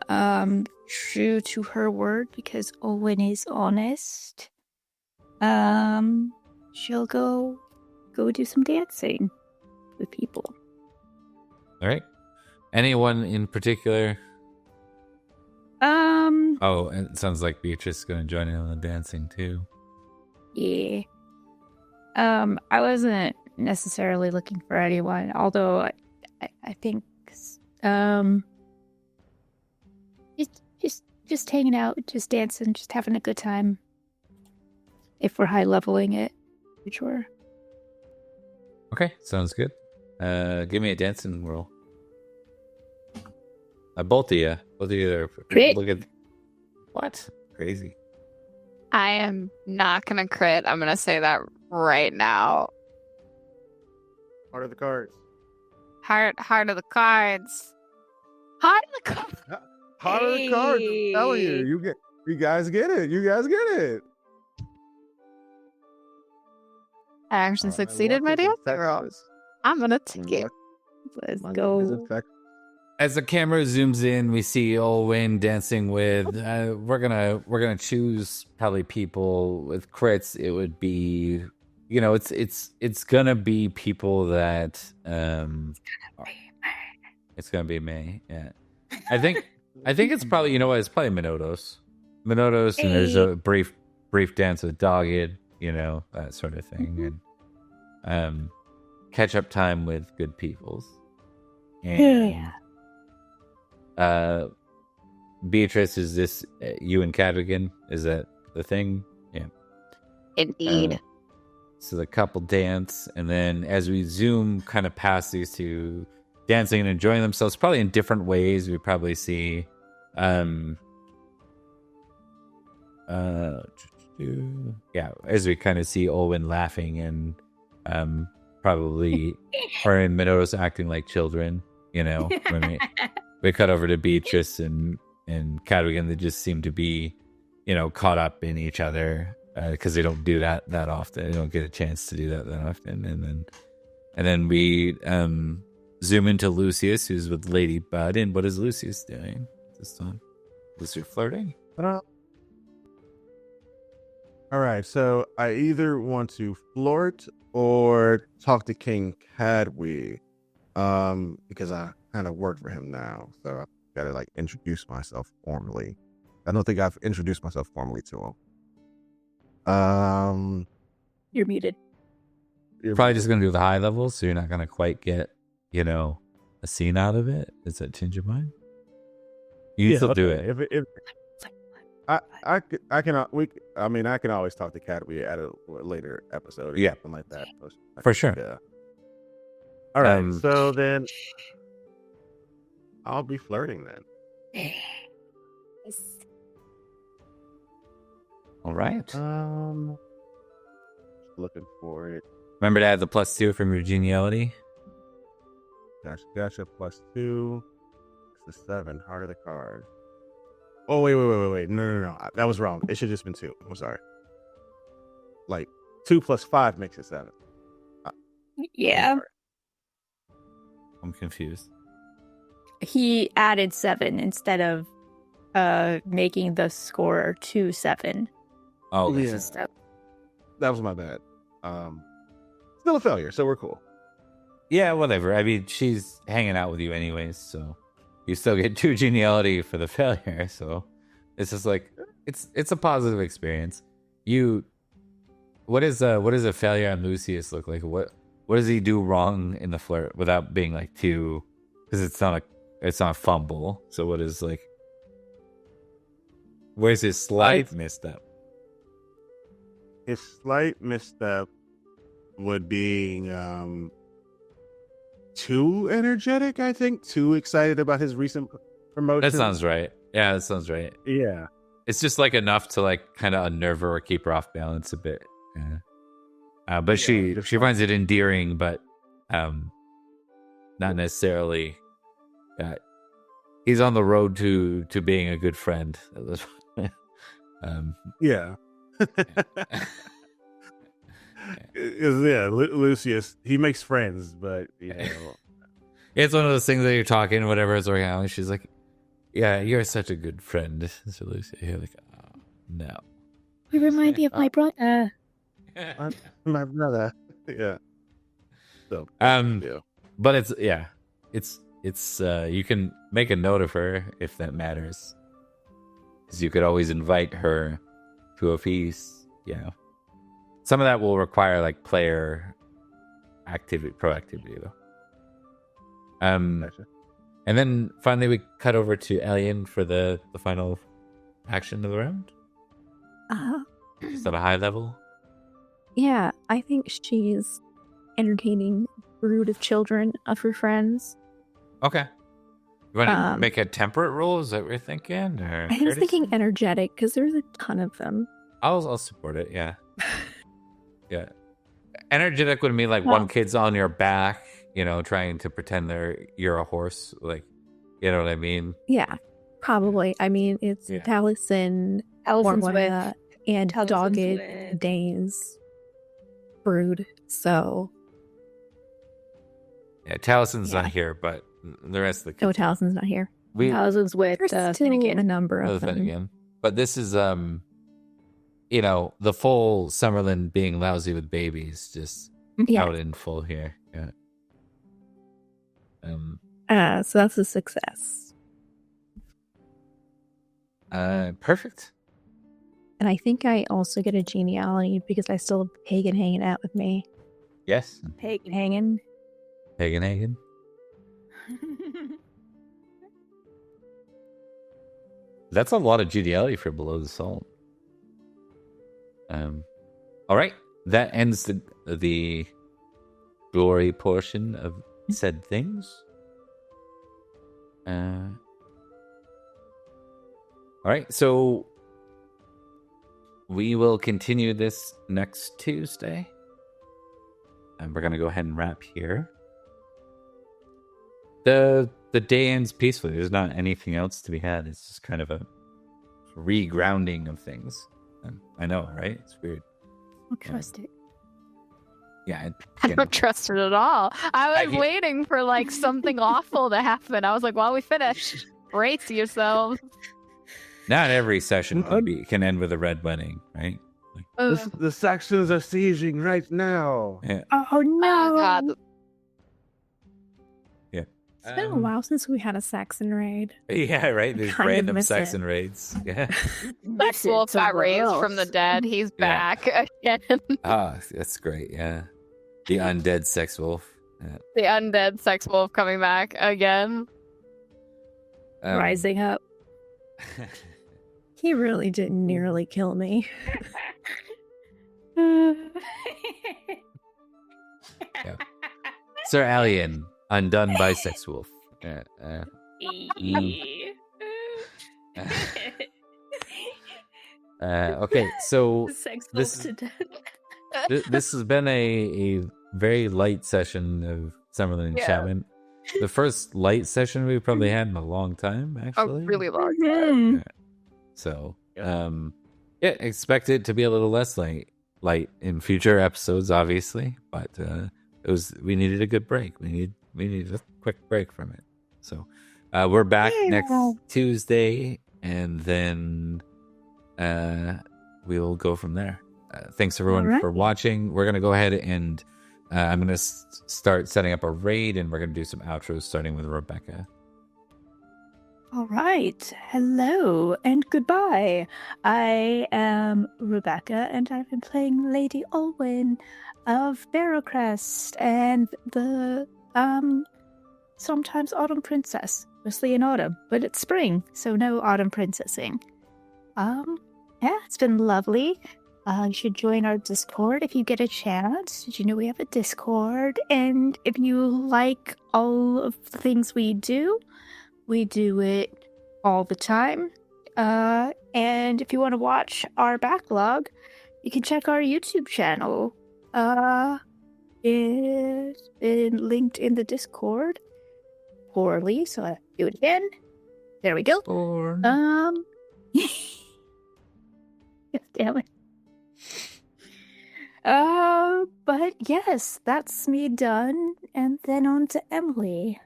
true to her word, because Owen is honest. She'll go do some dancing with people. All right. Anyone in particular? Oh, and it sounds like Beatrice is going to join in on the dancing too. Yeah. I wasn't necessarily looking for anyone, although I think just hanging out, just dancing, just having a good time. If we're high leveling it, for sure. Okay, sounds good. Give me a dancing roll. Both of you are Crit. Look at what? Crazy. I am not gonna crit. I'm gonna say that right now. Heart of the cards. Heart of the cards. Heart of the cards. Heart of the cards. I'm telling you, you guys get it. You guys get it. I actually succeeded my dancing roll. I'm gonna take it. Let's go. As the camera zooms in, we see Olwen dancing with. We're gonna choose probably people with crits. It would be, it's gonna be people that. It's gonna be May. Yeah, I think it's probably it's probably Minotos, and there's a brief dance with Dogged, that sort of thing, and catch up time with good peoples. And, yeah. Beatrice, is this you and Cadogan? Is that the thing? Yeah. Indeed. So the couple dance, and then as we zoom kind of past these two dancing and enjoying themselves, probably in different ways, we probably see as we kind of see Olwen laughing and probably or in Minotos acting like children, when we cut over to Beatrice and Cadogan. They just seem to be, caught up in each other because they don't do that often. They don't get a chance to do that often. And then we zoom into Lucius, who's with Lady Bud. And what is Lucius doing this time? Lucius flirting? All right, so I either want to flirt or talk to King Cadwy, because I kind of work for him now, so I've got to introduce myself formally. I don't think I've introduced myself formally to him. You're muted. You're probably just gonna do the high levels, so you're not gonna quite get a scene out of it. Does that change your mind? You can still do it. If I can always talk to Cadwy at a later episode or something like that. For sure. Yeah. All right, so then I'll be flirting then. All right. Looking for it. Remember to add the +2 from your geniality. Gotcha. +2. It's a 7. Heart of the card. Oh, wait. No. That was wrong. It should have just been 2. I'm sorry. 2 + 5 makes it 7. Yeah. I'm confused. He added 7 instead of making the score 2-7. Oh, yeah. that was my bad. Still a failure, so we're cool. Yeah, whatever. I mean, she's hanging out with you anyways, so you still get 2 geniality for the failure. So it's just like it's a positive experience. What is a failure on Lucius look like? What does he do wrong in the flirt without being like too? Because it's not a fumble. So what is like? Where's his slight misstep? His slight misstep would be too energetic, I think. Too excited about his recent promotion. That sounds right. Yeah, that sounds right. Yeah. It's just like enough to like kind of unnerve her or keep her off balance a bit. Yeah. But she finds it endearing, but not necessarily. He's on the road to being a good friend. Yeah. Lucius, he makes friends, but you know. It's one of those things that you're talking, whatever is going on. She's like, "Yeah, you're such a good friend." So Lucy, you're like, "Oh, no." You remind me of my brother. My brother. Yeah. So but it's you can make a note of her if that matters, because you could always invite her to a feast. Some of that will require like player proactivity though. Gotcha. And then finally we cut over to Alien for the final action of the round. Just at a high level. Yeah, I think she's entertaining a brood of children of her friends. Okay. You want to make a temperate roll? Is that what you're thinking? Or I was thinking energetic because there's a ton of them. I'll support it. Yeah. Yeah. Energetic would mean like one kid's on your back, trying to pretend you're a horse. Like, you know what I mean? Yeah, probably. I mean, it's Taliesin, Mormona, and Dogged Dane's brood. So. Yeah, Talison's not here, but the rest of the kids. No, Talison's not here. Talison's with Finnegan. A number of them. Finnegan. But this is the full Summerland being lousy with babies, just out in full here. Yeah. So that's a success. Perfect. And I think I also get a geniality because I still have Pagan hanging out with me. Yes. Pagan hanging. Pagan. That's a lot of geniality for Below the Salt. All right, that ends the glory portion of said things. All right, so we will continue this next Tuesday, and we're gonna go ahead and wrap here. The day ends peacefully. There's not anything else to be had. It's just kind of a regrounding of things. I know, right? It's weird. I don't trust it. Yeah, I don't trust it at all. I was waiting for like something awful to happen. I was like, "Well, we finished. Brace yourselves." Not every session can end with a red wedding, right? The Saxons are sieging right now. Yeah. Oh no! Oh, God. Yeah. It's been a while since we had a Saxon raid. Yeah, right. There's kind of random miss Saxon raids. Yeah. Sex Wolf got raised from the dead. He's back again. That's great. Yeah. The undead sex wolf. Yeah. The undead sex wolf coming back again. Rising up. He really didn't nearly kill me. Yeah. Sir Alien, undone by sex wolf. Okay, so this has been a very light session of Summerland Enchantment. The first light session we've probably had in a long time, actually. A really long time. So, expect it to be a little less light in future episodes, obviously. But we needed a good break. We needed a quick break from it. So, we're back next Tuesday, and then we'll go from there. Thanks everyone All right. for watching. We're gonna go ahead and I'm gonna start setting up a raid, and we're gonna do some outros, starting with Rebecca. All right. Hello and goodbye. I am Rebecca, and I've been playing Lady Olwyn of Barrowcrest and the sometimes Autumn Princess. Mostly in autumn, but it's spring, so no autumn princessing. Yeah, it's been lovely. You should join our Discord if you get a chance. Did you know we have a Discord? And if you like all of the things we do it all the time. And if you want to watch our backlog, you can check our YouTube channel. It's been linked in the Discord. Poorly, so I do it again. There we go. Damn it. But yes, that's me done. And then on to Emily.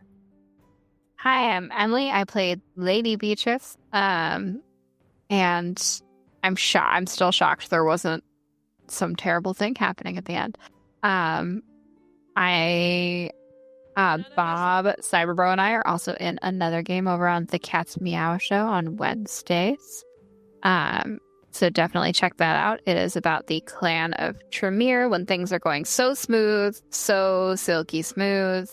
Hi, I'm Emily. I played Lady Beatrice. And I'm still shocked there wasn't some terrible thing happening at the end. Bob, Cyberbro, and I are also in another game over on the Cat's Meow Show on Wednesdays. So definitely check that out. It is about the clan of Tremere when things are going so smooth, so silky smooth.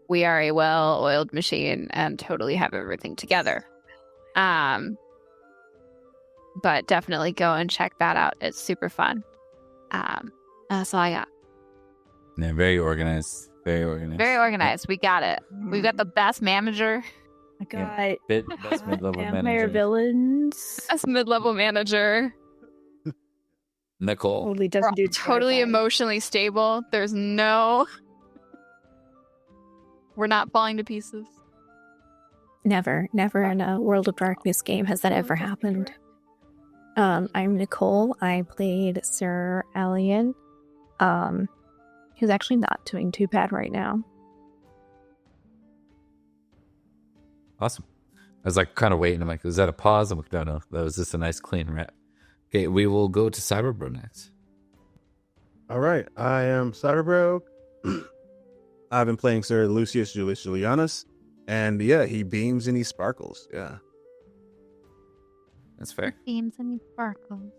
We are a well-oiled machine and totally have everything together. But definitely go and check that out. It's super fun. That's all I got. Yeah, very organized. Very organized. Very organized. We got it. We've got the best manager. I got Best mid-level Vampire manager. Villains. Best mid-level manager. Nicole. Totally doesn't do Totally emotionally stable. There's no... We're not falling to pieces. Never in a World of Darkness game has that ever happened. I'm Nicole. I played Sir Allian, who's actually not doing too bad right now. Awesome. I was like kind of waiting. I'm like, was that a pause? I'm like, no, that was just a nice clean wrap. Okay, we will go to Cyberbro next. All right, I am Cyberbro. I've been playing Sir Lucius Julius Julianus, and yeah, he beams and he sparkles. Yeah. That's fair. Beams and sparkles.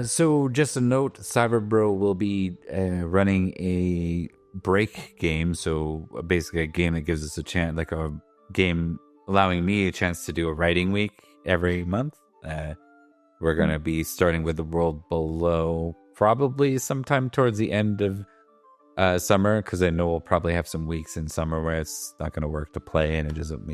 So just a note, Cyberbro will be running a break game. So basically a game that gives us a chance, like a game allowing me a chance to do a writing week every month. We're going to be starting with The World Below probably sometime towards the end of summer, because I know we'll probably have some weeks in summer where it's not going to work to play, and it doesn't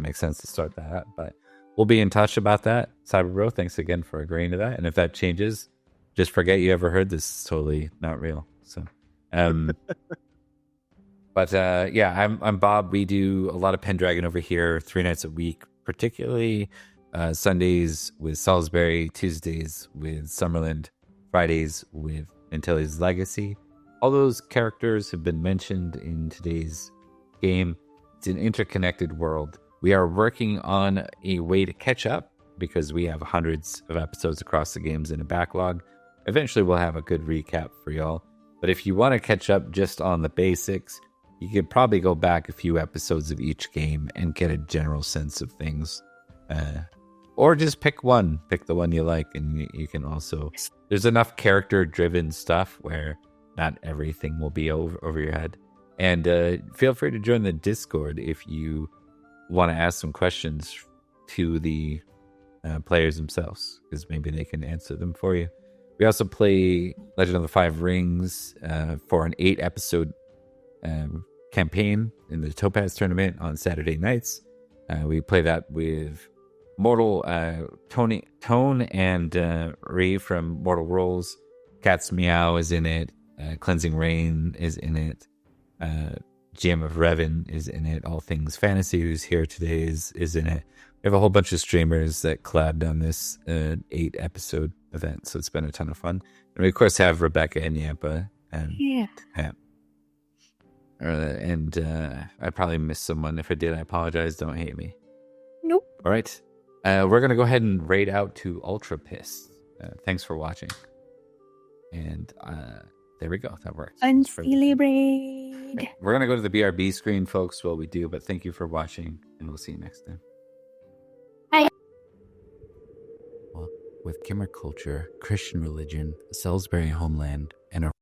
make sense to start that. But we'll be in touch about that. Cyberbro, thanks again for agreeing to that. And if that changes, just forget you ever heard this. It's totally not real. So, but yeah, I'm Bob. We do a lot of Pendragon over here, 3 nights a week, particularly Sundays with Salisbury, Tuesdays with Summerland, Fridays with Antilles Legacy. All those characters have been mentioned in today's game. It's an interconnected world. We are working on a way to catch up because we have hundreds of episodes across the games in a backlog. Eventually, we'll have a good recap for y'all. But if you want to catch up just on the basics, you could probably go back a few episodes of each game and get a general sense of things. Or just pick the one you like, and you can also... There's enough character-driven stuff where not everything will be over your head. And feel free to join the Discord if you want to ask some questions to the players themselves, because maybe they can answer them for you. We also play Legend of the Five Rings for an 8-episode campaign in the Topaz tournament on Saturday nights. We play that with Mortal Tone and Ray from Mortal Rolls. Cat's Meow is in it. Cleansing Rain is in it. GM of Revan is in it. All Things Fantasy, who's here today, is in it. We have a whole bunch of streamers that collabed on this 8-episode event, so it's been a ton of fun. And we, of course, have Rebecca and Yampa. And I probably missed someone. If I did, I apologize. Don't hate me. Nope. All right. We're going to go ahead and raid out to Ultra Pissed. thanks for watching. And there we go. That works. Unseelie braid. We're going to go to the BRB screen, folks, while we do. But thank you for watching, and we'll see you next time. Bye. With Kimmer culture, Christian religion, the Salisbury homeland, and a